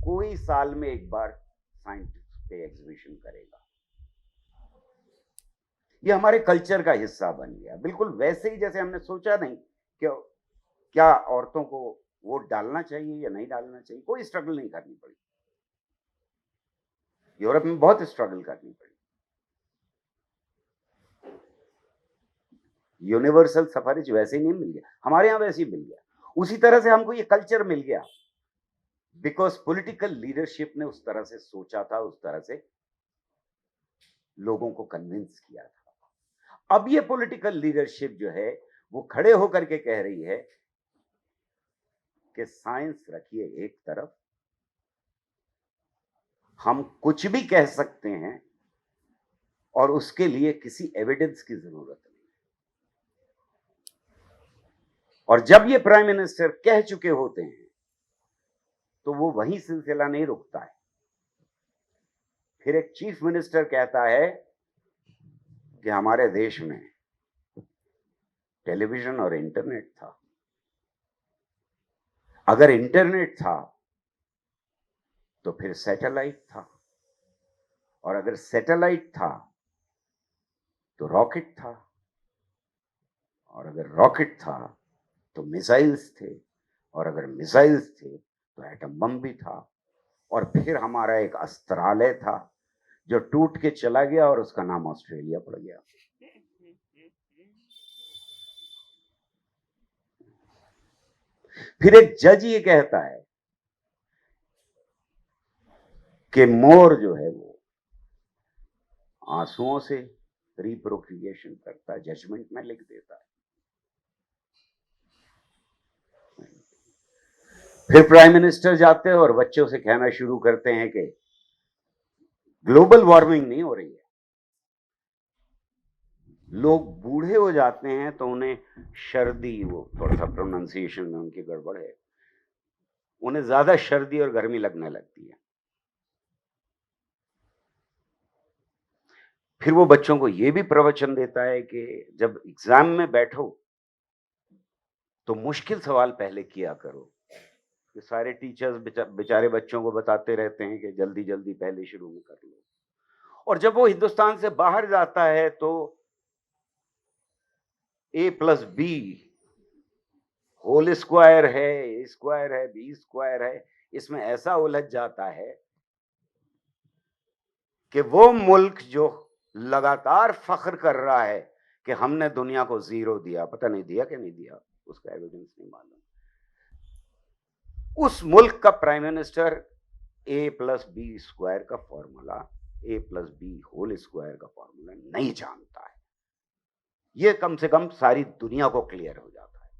कोई साल में एक बार साइंस पे एग्जीबिशन करेगा। ये हमारे कल्चर का हिस्सा बन गया, बिल्कुल वैसे ही जैसे हमने सोचा नहीं कि क्या औरतों को वोट डालना चाहिए या नहीं डालना चाहिए। कोई स्ट्रगल नहीं करनी पड़ी, यूरोप में बहुत स्ट्रगल करनी पड़ी। यूनिवर्सल सफरेज वैसे ही नहीं मिल गया, हमारे यहां वैसे ही मिल गया। उसी तरह से हमको ये कल्चर मिल गया बिकॉज पॉलिटिकल लीडरशिप ने उस तरह से सोचा था, उस तरह से लोगों को कन्विंस किया था। अब ये पॉलिटिकल लीडरशिप जो है वो खड़े होकर के कह रही है कि साइंस रखिए एक तरफ, हम कुछ भी कह सकते हैं और उसके लिए किसी एविडेंस की जरूरत नहीं। और जब ये प्राइम मिनिस्टर कह चुके होते हैं तो वो वही सिलसिला नहीं रुकता है। फिर एक चीफ मिनिस्टर कहता है कि हमारे देश में टेलीविजन और इंटरनेट था, अगर इंटरनेट था तो फिर सैटेलाइट था, और अगर सैटेलाइट था तो रॉकेट था, और अगर रॉकेट था तो मिसाइल्स थे, और अगर मिसाइल्स थे तो एटम बम भी था, और फिर हमारा एक अस्त्रालय था जो टूट के चला गया और उसका नाम ऑस्ट्रेलिया पड़ गया। फिर एक जज ये कहता है कि मोर जो है वो आंसुओं से रिप्रोक्रिएशन करता है, जजमेंट में लिख देता है। फिर प्राइम मिनिस्टर जाते हैं और बच्चों से कहना शुरू करते हैं कि ग्लोबल वार्मिंग नहीं हो रही है। लोग बूढ़े हो जाते हैं तो उन्हें सर्दी, वो थोड़ा सा प्रोनाउंसिएशन में उनकी गड़बड़ है, उन्हें ज्यादा सर्दी और गर्मी लगने लगती है। फिर वो बच्चों को यह भी प्रवचन देता है कि जब एग्जाम में बैठो तो मुश्किल सवाल पहले किया करो। कि सारे टीचर्स बेचारे बच्चों को बताते रहते हैं कि जल्दी जल्दी पहले शुरू में कर लो, और जब वो हिंदुस्तान से बाहर जाता है तो A+B होल स्क्वायर है, A स्क्वायर है, B स्क्वायर है, इसमें ऐसा उलझ जाता है कि वो मुल्क जो लगातार फख्र कर रहा है कि हमने दुनिया को 0 दिया, पता नहीं दिया कि नहीं दिया, उसका एविडेंस नहीं मालूम, उस मुल्क का प्राइम मिनिस्टर A+B² का फॉर्मूला, A+B होल स्क्वायर का फॉर्मूला नहीं जानता है। यह कम से कम सारी दुनिया को क्लियर हो जाता है।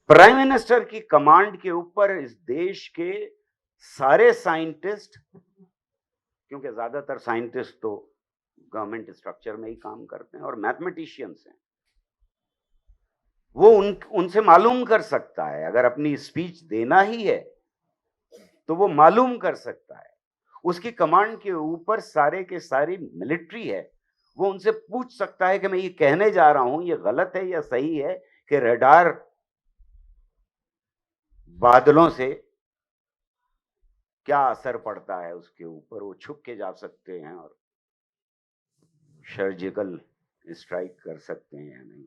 प्राइम मिनिस्टर की कमांड के ऊपर इस देश के सारे साइंटिस्ट, क्योंकि ज्यादातर साइंटिस्ट तो गवर्नमेंट स्ट्रक्चर में ही काम करते हैं और मैथमेटिशियंस हैं, वो उनसे मालूम कर सकता है। अगर अपनी स्पीच देना ही है तो वो मालूम कर सकता है। उसकी कमांड के ऊपर सारे के सारी मिलिट्री है, वो उनसे पूछ सकता है कि मैं ये कहने जा रहा हूं, ये गलत है या सही है, कि रडार बादलों से क्या असर पड़ता है उसके ऊपर, वो छुप के जा सकते हैं और सर्जिकल स्ट्राइक कर सकते हैं या नहीं।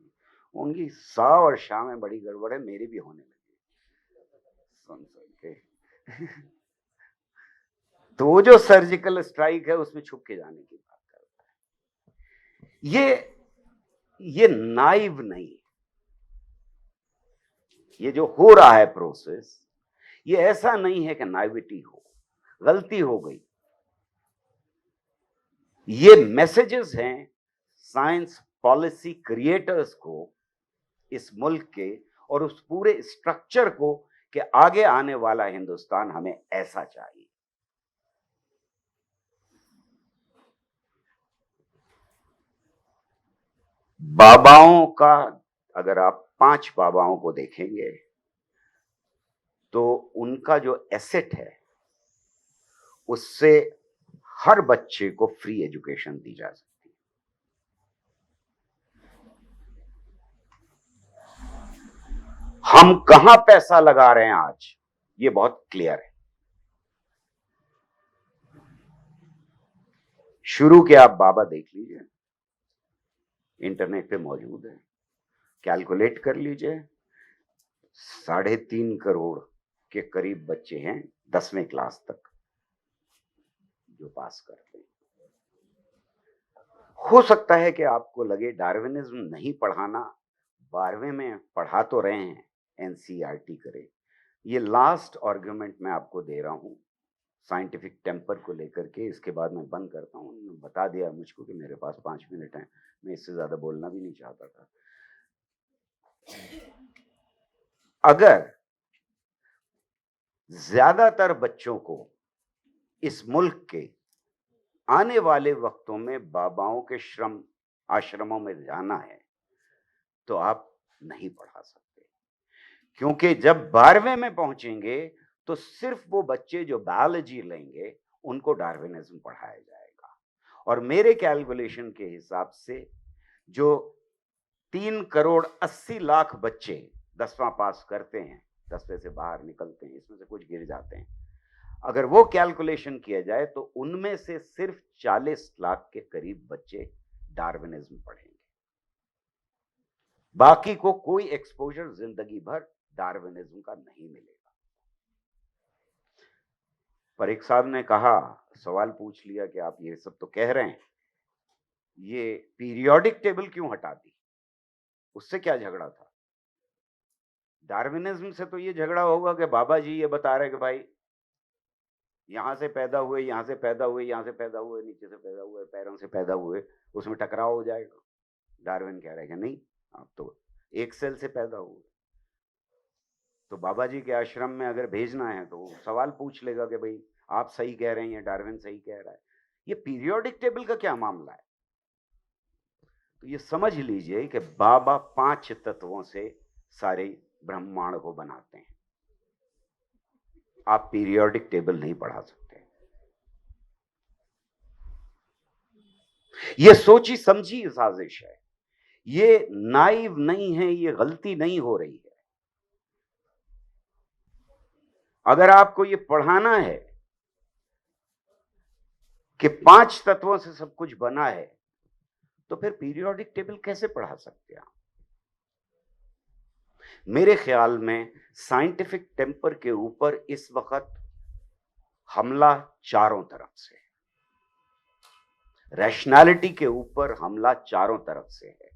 उनकी सा और शाह में बड़ी गड़बड़ है, मेरी भी होने लगी सुन के। तो वो जो सर्जिकल स्ट्राइक है उसमें छुप के जाने की बात करता है। ये नाइव नहीं, ये जो हो रहा है प्रोसेस, ये ऐसा नहीं है कि नाइविटी हो, गलती हो गई। ये मैसेजेस हैं साइंस पॉलिसी क्रिएटर्स को, इस मुल्क के और उस पूरे स्ट्रक्चर को, कि आगे आने वाला हिंदुस्तान हमें ऐसा चाहिए। बाबाओं का, अगर आप 5 बाबाओं को देखेंगे तो उनका जो एसेट है उससे हर बच्चे को फ्री एजुकेशन दी जा सकती है। हम कहां पैसा लगा रहे हैं आज, ये बहुत क्लियर है। शुरू के आप बाबा देख लीजिए, इंटरनेट पे मौजूद है, कैलकुलेट कर लीजिए, 3.5 करोड़ के करीब बच्चे हैं 10वीं क्लास तक जो पास करते हैं। हो सकता है कि आपको लगे डार्विनिज्म नहीं पढ़ाना, 12वीं में पढ़ा तो रहे हैं, एनसीईआरटी करे। ये लास्ट आर्गुमेंट मैं आपको दे रहा हूं साइंटिफिक टेम्पर को लेकर के, इसके बाद मैं बंद करता हूं। उन्होंने बता दिया मुझको कि मेरे पास 5 मिनट हैं, मैं इससे ज्यादा बोलना भी नहीं चाहता था। अगर ज्यादातर बच्चों को इस मुल्क के आने वाले वक्तों में बाबाओं के आश्रमों में जाना है तो आप नहीं पढ़ा सकते, क्योंकि जब 12वें में पहुंचेंगे तो सिर्फ वो बच्चे जो बायोलॉजी लेंगे उनको डार्विनिज्म पढ़ाया जाएगा। और मेरे कैलकुलेशन के हिसाब से जो 3 करोड़ 80 लाख बच्चे 10वां पास करते हैं, 10वें से बाहर निकलते हैं, इसमें से कुछ गिर जाते हैं, अगर वो कैलकुलेशन किया जाए तो उनमें से सिर्फ 40 लाख के करीब बच्चे डार्विनिज्म पढ़ेंगे। बाकी को कोई एक्सपोजर जिंदगी भर डार्विनिज्म का नहीं मिलेगा। पर एक साहब ने कहा, सवाल पूछ लिया कि आप ये सब तो कह रहे हैं, ये पीरियोडिक टेबल क्यों हटा दी, उससे क्या झगड़ा था? डार्विनिज्म से तो ये झगड़ा होगा कि बाबा जी ये बता रहे कि भाई यहां से पैदा हुए, यहां से पैदा हुए, यहां से पैदा हुए, नीचे से पैदा हुए, पैरों से पैदा हुए, उसमें टकराव हो जाएगा। डार्विन कह रहे हैं कि नहीं, आप तो एक सेल से पैदा हुए। तो बाबा जी के आश्रम में अगर भेजना है तो सवाल पूछ लेगा कि भाई आप सही कह रहे हैं या डार्विन सही कह रहा है। ये पीरियोडिक टेबल का क्या मामला है? तो ये समझ लीजिए कि बाबा 5 तत्वों से सारे ब्रह्मांड को बनाते हैं। आप पीरियोडिक टेबल नहीं पढ़ा सकते। ये सोची समझी साजिश है, ये नाइव नहीं है, ये गलती नहीं हो रही है। अगर आपको ये पढ़ाना है कि 5 तत्वों से सब कुछ बना है, तो फिर पीरियोडिक टेबल कैसे पढ़ा सकते हैं आप? मेरे ख्याल में साइंटिफिक टेम्पर के ऊपर इस वक्त हमला चारों तरफ से, रैशनैलिटी के ऊपर हमला चारों तरफ से है।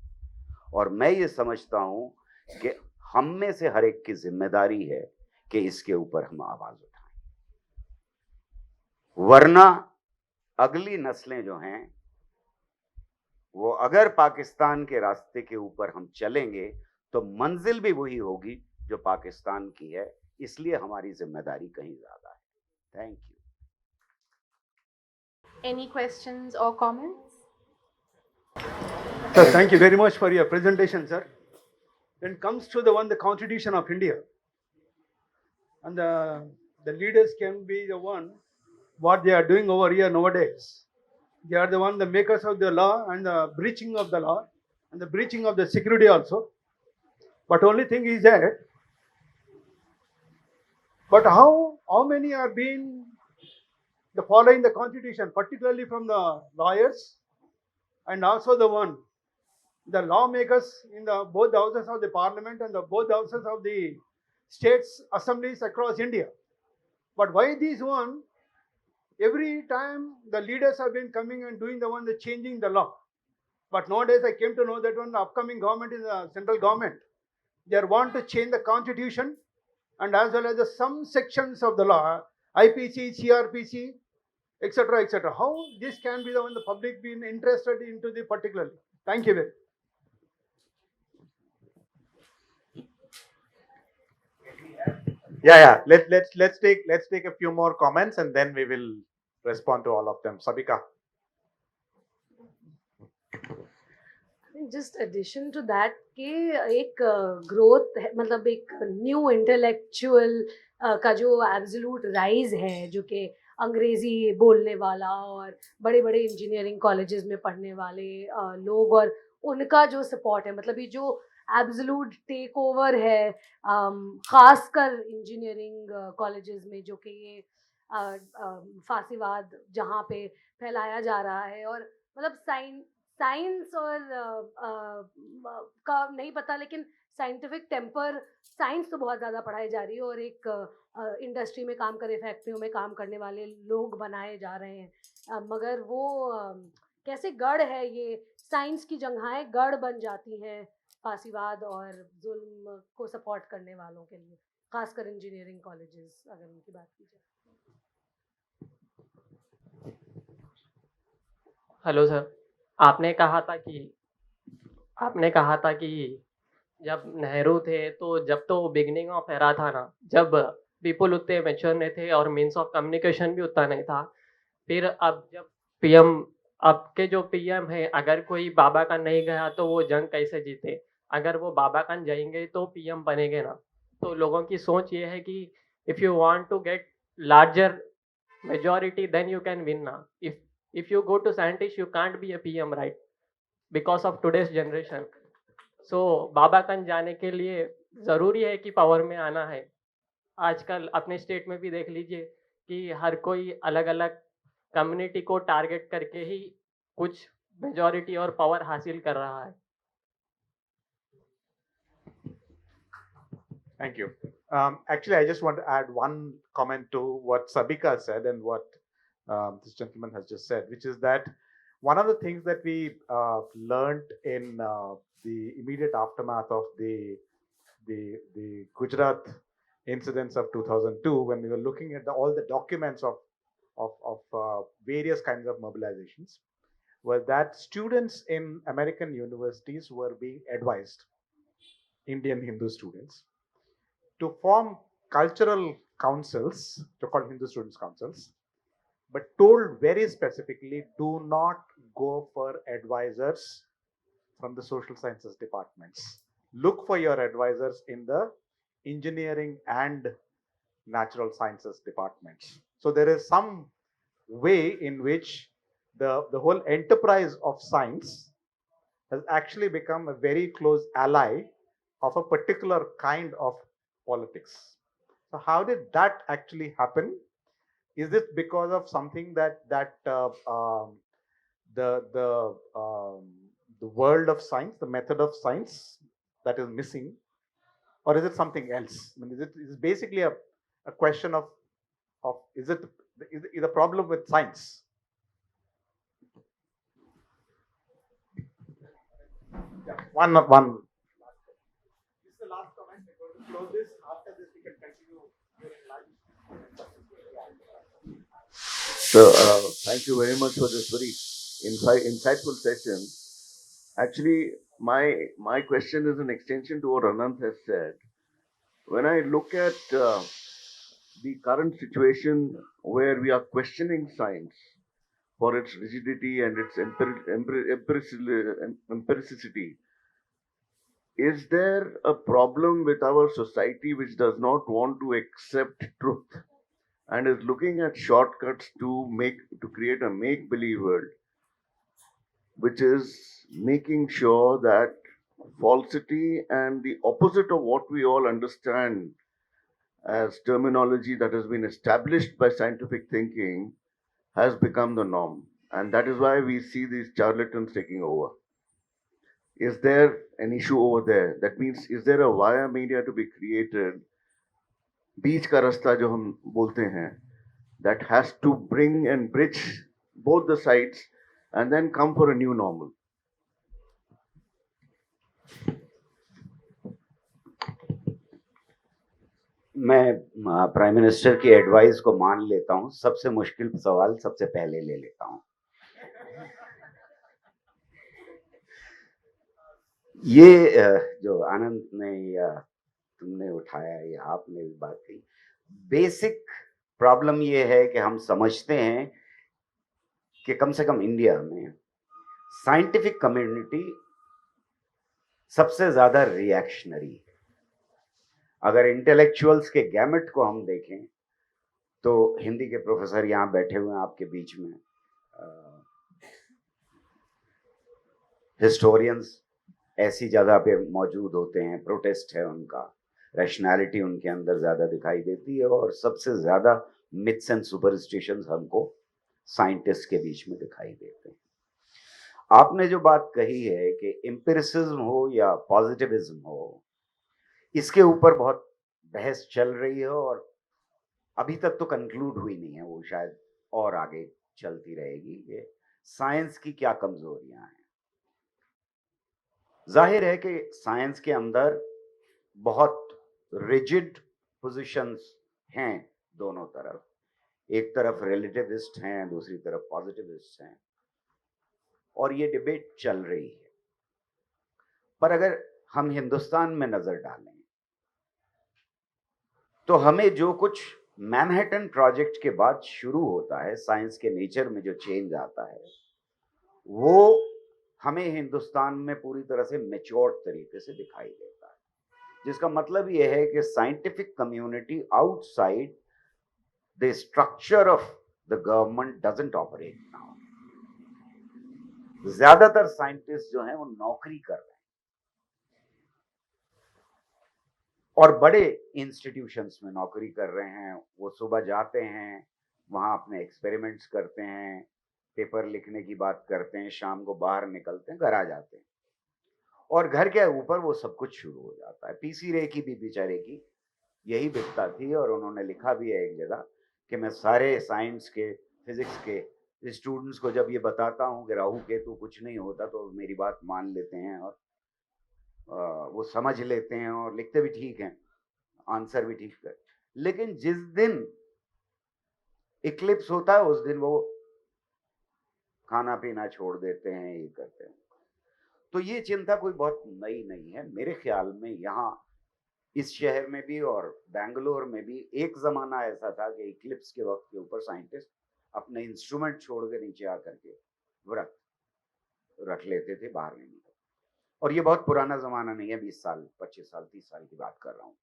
और मैं ये समझता हूं कि हम में से हर एक की जिम्मेदारी है कि इसके ऊपर हम आवाज उठाएं, वरना अगली नस्लें जो हैं वो अगर पाकिस्तान के रास्ते के ऊपर हम चलेंगे तो मंजिल भी वही होगी जो पाकिस्तान की है, इसलिए हमारी जिम्मेदारी कहीं ज्यादा है। Thank you. Any questions or comments? Sir, thank you very much for your presentation, sir. When it comes to the Constitution of India, and the leaders can be the one what they are doing over here nowadays. They are the one the makers of the law and the breaching of the law and the breaching of the security also. But only thing is that, but how many are being the following the Constitution, particularly from the lawyers and also the lawmakers in the both the houses of the parliament and the both houses of the states assemblies across India. But why these one? Every time the leaders have been coming and doing the changing the law. But nowadays I came to know that when the upcoming government is the central government, they want to change the constitution and as well as some sections of the law, IPC, CRPC, etc., etc. How this can be the one the public being interested into the particularly? Thank you very much. Yeah. Let's take a few more comments and then we will respond to all of them. Sabika. Just addition to that कि एक growth है, मतलब एक new intellectual का जो absolute rise है, जो कि अंग्रेजी बोलने वाला और बड़े बड़े इंजीनियरिंग कॉलेजेस में पढ़ने वाले लोग और उनका जो सपोर्ट है, मतलब ये जो एब्सोल्यूट टेक ओवर है खासकर इंजीनियरिंग कॉलेजेस में, जो कि ये फासीवाद जहाँ पे फैलाया जा रहा है, और मतलब साइंस और का नहीं पता, लेकिन साइंटिफिक टेम्पर, साइंस तो बहुत ज़्यादा पढ़ाई जा रही है और एक इंडस्ट्री में काम करे, फैक्ट्रियों में काम करने वाले लोग बनाए जा रहे हैं, मगर वो कैसे गढ़ है, ये साइंस की जगहें गढ़ बन जाती हैं फासीवाद और जुल्म को सपोर्ट करने वालों के लिए, खासकर इंजीनियरिंग कॉलेजेस अगर उनकी बात की जाए। हेलो सर, आपने कहा था कि जब नेहरू थे तो जब तो बिगनिंग ऑफ एरा था ना, जब पीपल उतने मैच्योर नहीं थे और मीन्स ऑफ कम्युनिकेशन भी उतना नहीं था। फिर अब जब पीएम, अब के जो पीएम है, अगर कोई बाबाकान नहीं गया तो वो जंग कैसे जीते? अगर वो बाबाकान जाएंगे तो पीएम बनेंगे ना। तो लोगों की सोच ये है कि if you want to get larger majority then you can win now. If you go to scientist you can't be a PM, right? Because of today's generation. So बाबाकान जाने के लिए ज़रूरी है कि पावर में आना है। आजकल अपने स्टेट में भी देख लीजिए कि हर कोई अलग अलग कम्युनिटी को टारगेट करके ही कुछ मेजॉरिटी और पावर हासिल कर रहा है। Thank you. Actually, I just want to add one comment to what Sabika said and what this gentleman has just said, which is that one of the things that we learned in the immediate aftermath of the Gujarat incidents of 2002, when we were looking at all the documents of various kinds of mobilizations, was that students in American universities were being advised, Indian Hindu students, to form cultural councils, to call Hindu Students' Councils, but told very specifically, do not go for advisors from the social sciences departments. Look for your advisors in the engineering and natural sciences departments. So there is some way in which the whole enterprise of science has actually become a very close ally of a particular kind of politics. So how did that actually happen? Is it because of something that the world of science, the method of science, that is missing, or is it something else? I mean, is it basically a question of is a problem with science? Yeah, one. This is the last comment. We're going to close this. After this, we can continue during lunch. So, thank you very much for this very insightful session. Actually, my question is an extension to what Anant has said. when I look at the current situation where we are questioning science for its rigidity and its empiricity, is there a problem with our society which does not want to accept truth and is looking at shortcuts to create a make believe world, which is making sure that falsity and the opposite of what we all understand as terminology that has been established by scientific thinking has become the norm. And that is why we see these charlatans taking over. Is there an issue over there? That means, is there a via media to be created? बीच का रास्ता जो हम बोलते हैं, that has to bring and bridge both the sides and then come for a new normal. मैं prime minister की advice को मान लेता हूं। सबसे मुश्किल सवाल सबसे पहले ले लेता हूं। ये जो आनंद ने या तुमने उठाया या आपने भी बात की, बेसिक प्रॉब्लम ये है कि हम समझते हैं कि कम से कम इंडिया में साइंटिफिक कम्युनिटी सबसे ज्यादा रिएक्शनरी है। अगर इंटेलेक्चुअल्स के गैमेट को हम देखें तो हिंदी के प्रोफेसर यहाँ बैठे हुए हैं आपके बीच में, हिस्टोरियंस ऐसी जगह पे मौजूद होते हैं, प्रोटेस्ट है उनका, रैशनैलिटी उनके अंदर ज्यादा दिखाई देती है, और सबसे ज्यादा मिथ्स एंड सुपरस्टिशंस हमको साइंटिस्ट के बीच में दिखाई देते हैं। आपने जो बात कही है कि एम्पिरिसिज्म हो या पॉजिटिविज्म हो, इसके ऊपर बहुत बहस चल रही है और अभी तक तो कंक्लूड हुई नहीं है, वो शायद और आगे चलती रहेगी कि साइंस की क्या कमजोरियां हैं। जाहिर है कि साइंस के अंदर बहुत रिजिड पोजीशंस हैं दोनों तरफ, एक तरफ रिलेटिविस्ट हैं, दूसरी तरफ पॉजिटिविस्ट हैं, और ये डिबेट चल रही है। पर अगर हम हिंदुस्तान में नजर डालें तो हमें जो कुछ मैनहट्टन प्रोजेक्ट के बाद शुरू होता है, साइंस के नेचर में जो चेंज आता है, वो हमें हिंदुस्तान में पूरी तरह से मैच्योर तरीके से दिखाई देता है, जिसका मतलब यह है कि scientific community outside the structure of the government doesn't operate now. ज्यादातर साइंटिस्ट जो हैं वो नौकरी कर रहे हैं और बड़े इंस्टीट्यूशंस में नौकरी कर रहे हैं। वो सुबह जाते हैं, वहां अपने एक्सपेरिमेंट्स करते हैं, पेपर लिखने की बात करते हैं, शाम को बाहर निकलते हैं, घर आ जाते हैं, और घर के ऊपर वो सब कुछ शुरू हो जाता है। पीसी रे की भी बेचारे की यही बिपता थी, और उन्होंने लिखा भी है एक जगह कि मैं सारे साइंस के, फिजिक्स के स्टूडेंट्स को जब ये बताता हूँ कि राहु केतु कुछ नहीं होता तो मेरी बात मान लेते हैं और वो समझ लेते हैं और लिखते भी ठीक हैं, आंसर भी ठीक है। लेकिन जिस दिन इक्लिप्स होता है उस दिन वो खाना पीना छोड़ देते हैं, ये करते हैं। तो ये चिंता कोई बहुत नई नहीं है मेरे ख्याल में। यहाँ इस शहर में भी और बेंगलोर में भी एक जमाना ऐसा था कि इक्लिप्स के वक्त के ऊपर साइंटिस्ट अपने इंस्ट्रूमेंट छोड़ के नीचे आकर के व्रत रख लेते थे, बाहर नहीं निकलते। और ये बहुत पुराना जमाना नहीं है, 20 साल 25 साल 30 साल की बात कर रहा हूं।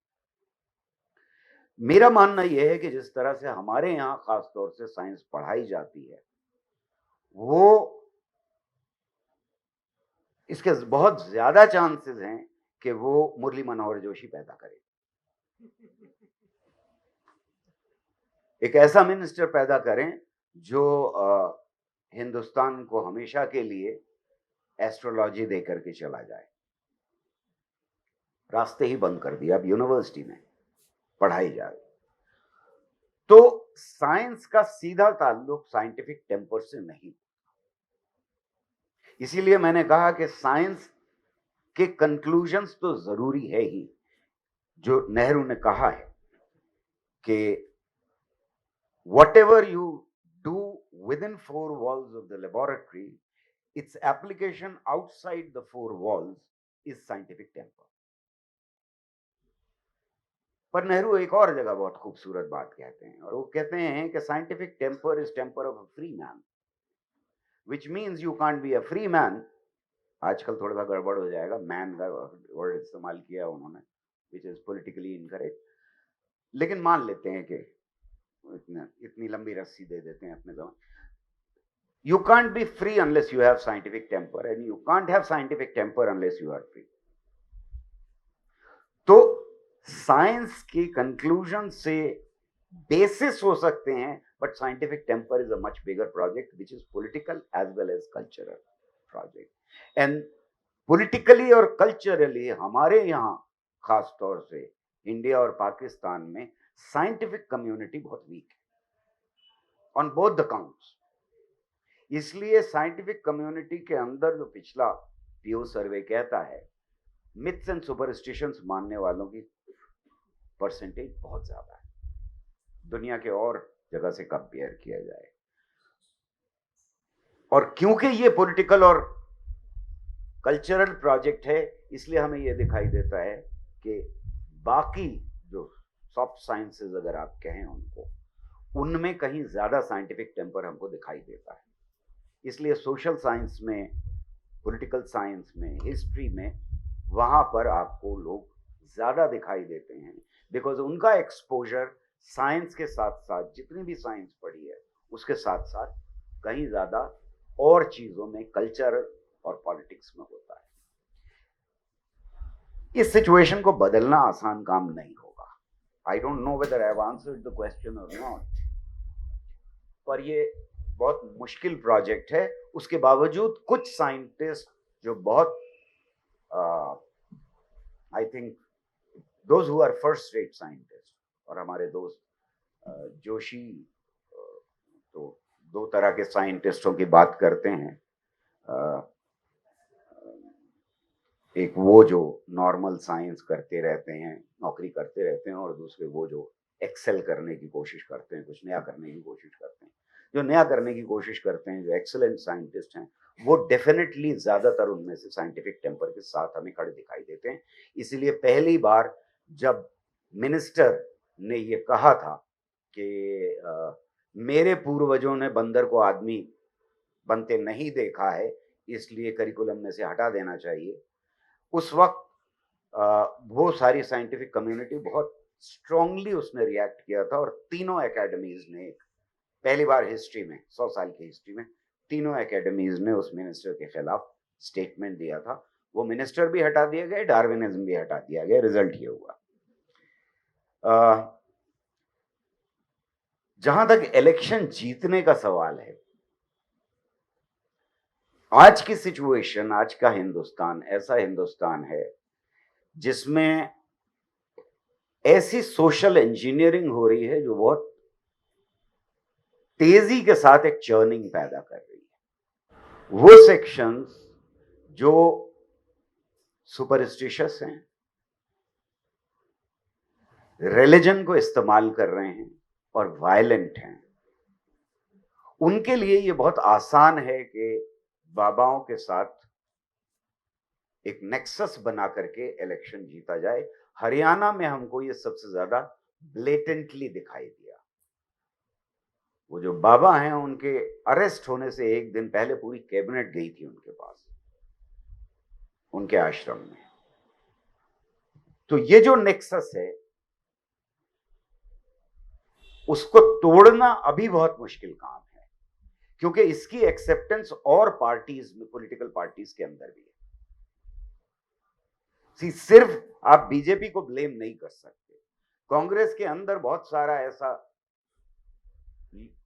मेरा मानना यह है कि जिस तरह से हमारे यहाँ खास तौर से साइंस पढ़ाई जाती है, वो इसके बहुत ज्यादा चांसेस हैं कि वो मुरली मनोहर जोशी पैदा करे, एक ऐसा मिनिस्टर पैदा करें जो हिंदुस्तान को हमेशा के लिए एस्ट्रोलॉजी देकर के चला जाए। रास्ते ही बंद कर दिया अब यूनिवर्सिटी में पढ़ाई जाए। तो साइंस का सीधा ताल्लुक साइंटिफिक टेम्पर से नहीं। इसीलिए मैंने कहा कि साइंस के कंक्लूजन्स तो जरूरी है ही। जो नेहरू ने कहा है कि whatever you do within 4 walls of the laboratory, its application outside the 4 walls is scientific temper. पर नेहरू एक और जगह बहुत खूबसूरत बात कहते हैं, और वो कहते हैं कि scientific temper is temper of a free man, which means you can't be a free man. आजकल थोड़ा सा गड़बड़ हो जाएगा, मैन का वर्ड इस्तेमाल किया उन्होंने, विच इज पॉलिटिकली इनकरेक्ट, लेकिन मान लेते हैं कि इतनी लंबी रस्सी दे देते हैं अपने zaman. You can't be free unless you have scientific temper, and you can't have scientific temper unless you are free. तो साइंस की कंक्लूजन से बेसिस हो सकते हैं, but scientific temper is a much bigger project which is political as well as cultural project. And politically और culturally हमारे यहाँ खास तौर से इंडिया और पाकिस्तान में साइंटिफिक कम्युनिटी बहुत वीक है ऑन बोथ द काउंट्स. इसलिए साइंटिफिक कम्युनिटी के अंदर जो पिछला पीओ सर्वे कहता है, मिथ्स एंड सुपरस्टिशंस मानने वालों की परसेंटेज बहुत ज्यादा है, दुनिया के और जगह से कंपेयर किया जाए. और क्योंकि ये पॉलिटिकल और कल्चरल प्रोजेक्ट है, इसलिए हमें ये दिखाई देता है कि बाकी जो सॉफ्ट साइंसेस अगर आप कहें उनको, उनमें कहीं ज्यादा साइंटिफिक टेम्पर हमको दिखाई देता है. इसलिए सोशल साइंस में, पॉलिटिकल साइंस में, हिस्ट्री में, वहां पर आपको लोग ज्यादा दिखाई देते हैं, बिकॉज उनका एक्सपोजर साइंस के साथ साथ, जितनी भी साइंस पढ़ी है उसके साथ साथ कहीं ज्यादा और चीजों में, कल्चर और पॉलिटिक्स में होता है. इस सिचुएशन को बदलना आसान काम नहीं होगा. I don't know whether I have answered the question और नॉट, पर ये बहुत मुश्किल प्रोजेक्ट है. उसके बावजूद कुछ साइंटिस्ट जो बहुत I think those who are first rate scientist, और हमारे दोस्त जोशी तो दो तरह के साइंटिस्टों की बात करते हैं. एक वो जो नॉर्मल साइंस करते रहते हैं, नौकरी करते रहते हैं, और दूसरे वो जो एक्सेल करने की कोशिश करते हैं, कुछ नया करने की कोशिश करते हैं. जो नया करने की कोशिश करते हैं, जो एक्सेलेंट साइंटिस्ट हैं, वो डेफिनेटली ज्यादातर उनमें से साइंटिफिक टेम्पर के साथ हमें खड़े दिखाई देते हैं. इसीलिए पहली बार जब मिनिस्टर ने ये कहा था कि मेरे पूर्वजों ने बंदर को आदमी बनते नहीं देखा है, इसलिए करिकुलम में से हटा देना चाहिए, उस वक्त वो सारी साइंटिफिक कम्युनिटी बहुत स्ट्रांगली उसने रिएक्ट किया था. और तीनों एकेडमीज ने, पहली बार हिस्ट्री में, 100 साल की हिस्ट्री में, तीनों एकेडमीज ने उस मिनिस्टर के खिलाफ स्टेटमेंट दिया था. वो मिनिस्टर भी हटा दिए गए, डार्विनिज्म भी हटा दिया गया. रिजल्ट ये हुआ. जहां तक इलेक्शन जीतने का सवाल है, आज की सिचुएशन, आज का हिंदुस्तान ऐसा हिंदुस्तान है जिसमें ऐसी सोशल इंजीनियरिंग हो रही है जो बहुत तेजी के साथ एक चर्निंग पैदा कर रही है. वो सेक्शंस जो सुपरस्टिशियस हैं, रिलीजन को इस्तेमाल कर रहे हैं और वायलेंट हैं, उनके लिए ये बहुत आसान है कि बाबाओं के साथ एक नेक्सस बना करके इलेक्शन जीता जाए. हरियाणा में हमको ये सबसे ज्यादा ब्लेटेंटली दिखाई दिया. वो जो बाबा हैं, उनके अरेस्ट होने से एक दिन पहले पूरी कैबिनेट गई थी उनके पास, उनके आश्रम में. तो ये जो नेक्सस है, उसको तोड़ना अभी बहुत मुश्किल काम है, क्योंकि इसकी एक्सेप्टेंस और पार्टीज में, पॉलिटिकल पार्टीज के अंदर भी है. सिर्फ आप बीजेपी को ब्लेम नहीं कर सकते. कांग्रेस के अंदर बहुत सारा ऐसा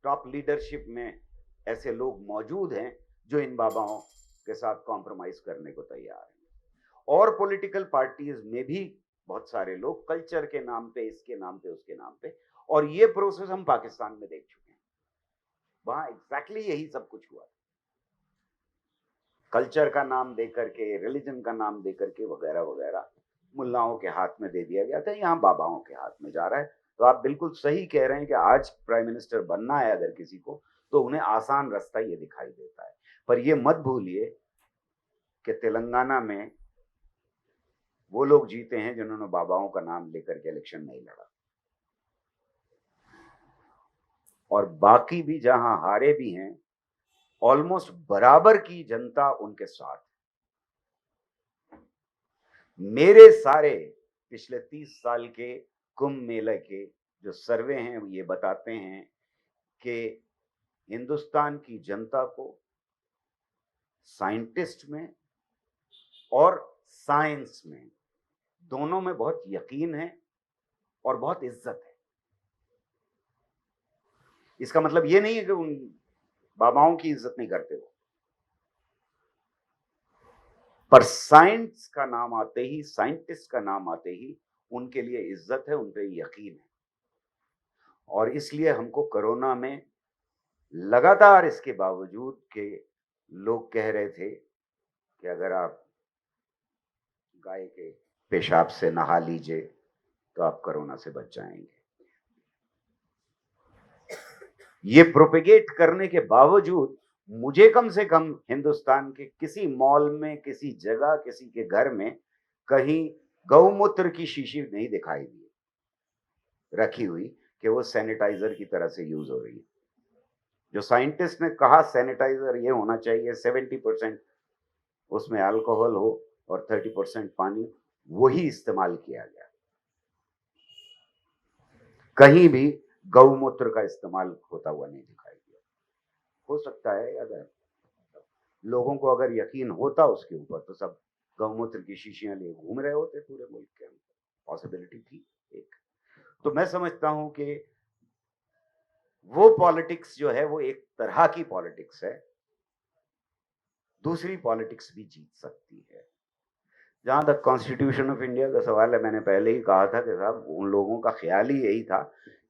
टॉप लीडरशिप में ऐसे लोग मौजूद हैं जो इन बाबाओं के साथ कॉम्प्रोमाइज करने को तैयार हैं. और पॉलिटिकल पार्टीज में भी बहुत सारे लोग कल्चर के नाम पे, इसके नाम पे, उसके नाम पे. और ये प्रोसेस हम पाकिस्तान में देख चुके हैं. वहां एग्जैक्टली यही सब कुछ हुआ. कल्चर का नाम दे करके, रिलीजन का नाम दे करके, वगैरह वगैरह, मुल्लाओं के हाथ में दे दिया गया था. यहाँ बाबाओं के हाथ में जा रहा है. तो आप बिल्कुल सही कह रहे हैं कि आज प्राइम मिनिस्टर बनना है अगर किसी को, तो उन्हें आसान रास्ता ये दिखाई देता है. पर ये मत भूलिए कि तेलंगाना में वो लोग जीते हैं जिन्होंने बाबाओं का नाम लेकर के इलेक्शन नहीं लड़ा, और बाकी भी जहां हारे भी हैं ऑलमोस्ट बराबर की जनता उनके साथ। मेरे सारे पिछले 30 साल के कुंभ मेले के जो सर्वे हैं वो ये बताते हैं कि हिंदुस्तान की जनता को साइंटिस्ट में और साइंस में दोनों में बहुत यकीन है और बहुत इज्जत है। इसका मतलब ये नहीं है कि उन बाबाओं की इज्जत नहीं करते हो, पर साइंस का नाम आते ही, साइंटिस्ट का नाम आते ही उनके लिए इज्जत है, उन पे यकीन है। और इसलिए हमको कोरोना में लगातार इसके बावजूद के लोग कह रहे थे कि अगर आप गाय के पेशाब से नहा लीजिए तो आप कोरोना से बच जाएंगे। ये प्रोपेगेट करने के बावजूद मुझे कम से कम हिंदुस्तान के किसी मॉल में, किसी जगह, किसी के घर में कहीं गौमूत्र की शीशी नहीं दिखाई दी रखी हुई कि वो सैनिटाइजर की तरह से यूज हो रही है। जो साइंटिस्ट ने कहा सैनिटाइजर ये होना चाहिए 70% उसमें अल्कोहल हो और 30% पानी, वही इस्तेमाल किया गया। कहीं भी गौमूत्र का इस्तेमाल होता हुआ नहीं दिखाई दिया। हो सकता है अगर लोगों को अगर यकीन होता उसके ऊपर तो सब गौमूत्र की शीशियां लिए घूम रहे होते पूरे मुल्क के अंदर, पॉसिबिलिटी थी एक। तो मैं समझता हूं कि वो पॉलिटिक्स जो है वो एक तरह की पॉलिटिक्स है, दूसरी पॉलिटिक्स भी जीत सकती है। जहां तक कॉन्स्टिट्यूशन ऑफ इंडिया का सवाल है, मैंने पहले ही कहा था कि साहब उन लोगों का ख्याल ही यही था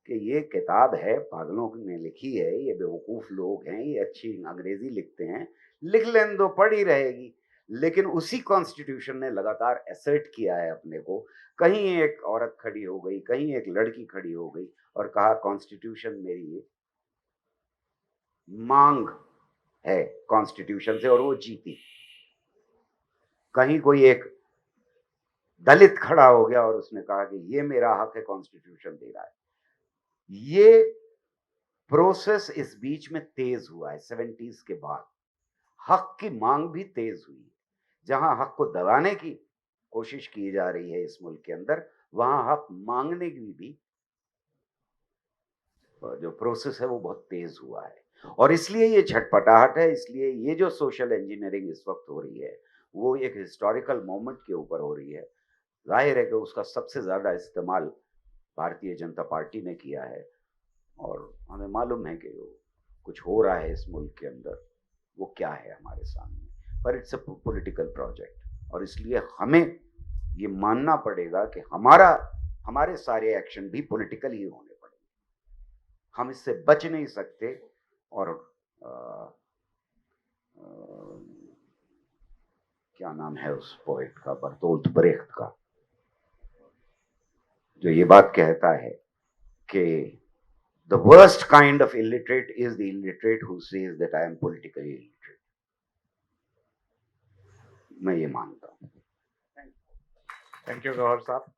कि ये किताब है, पागलों ने लिखी है, ये बेवकूफ लोग हैं, ये अच्छी अंग्रेजी लिखते हैं, लिख लेने दो, पढ़ी रहेगी। लेकिन उसी कॉन्स्टिट्यूशन ने लगातार एसर्ट किया है अपने को। कहीं एक औरत खड़ी हो गई, कहीं एक लड़की खड़ी हो गई और कहा कॉन्स्टिट्यूशन मेरी मांग है कॉन्स्टिट्यूशन से, और वो जीती। कहीं कोई एक दलित खड़ा हो गया और उसने कहा कि ये मेरा हक है, कॉन्स्टिट्यूशन दे रहा है। ये प्रोसेस इस बीच में तेज हुआ है 70s के बाद। हक की मांग भी तेज हुई है। जहां हक को दबाने की कोशिश की जा रही है इस मुल्क के अंदर, वहां हक मांगने की भी जो प्रोसेस है वो बहुत तेज हुआ है। और इसलिए ये छटपटाहट है, इसलिए ये जो सोशल इंजीनियरिंग इस वक्त हो रही है वो एक हिस्टोरिकल मोमेंट के ऊपर हो रही है। जाहिर है कि उसका सबसे ज्यादा इस्तेमाल भारतीय जनता पार्टी ने किया है, और हमें मालूम है कि कुछ हो रहा है इस मुल्क के अंदर वो क्या है हमारे सामने, पर इट्स अ पॉलिटिकल प्रोजेक्ट। और इसलिए हमें ये मानना पड़ेगा कि हमारे सारे एक्शन भी पॉलिटिकल ही होने पड़ेंगे, हम इससे बच नहीं सकते। और क्या नाम है उस पोएट का, बर्तोल्ट ब्रेख्त का, जो ये बात कहता है कि the worst kind of illiterate is the illiterate who says that I am politically illiterate. मैं ये मानता हूँ। Thank you, Gawar Saab.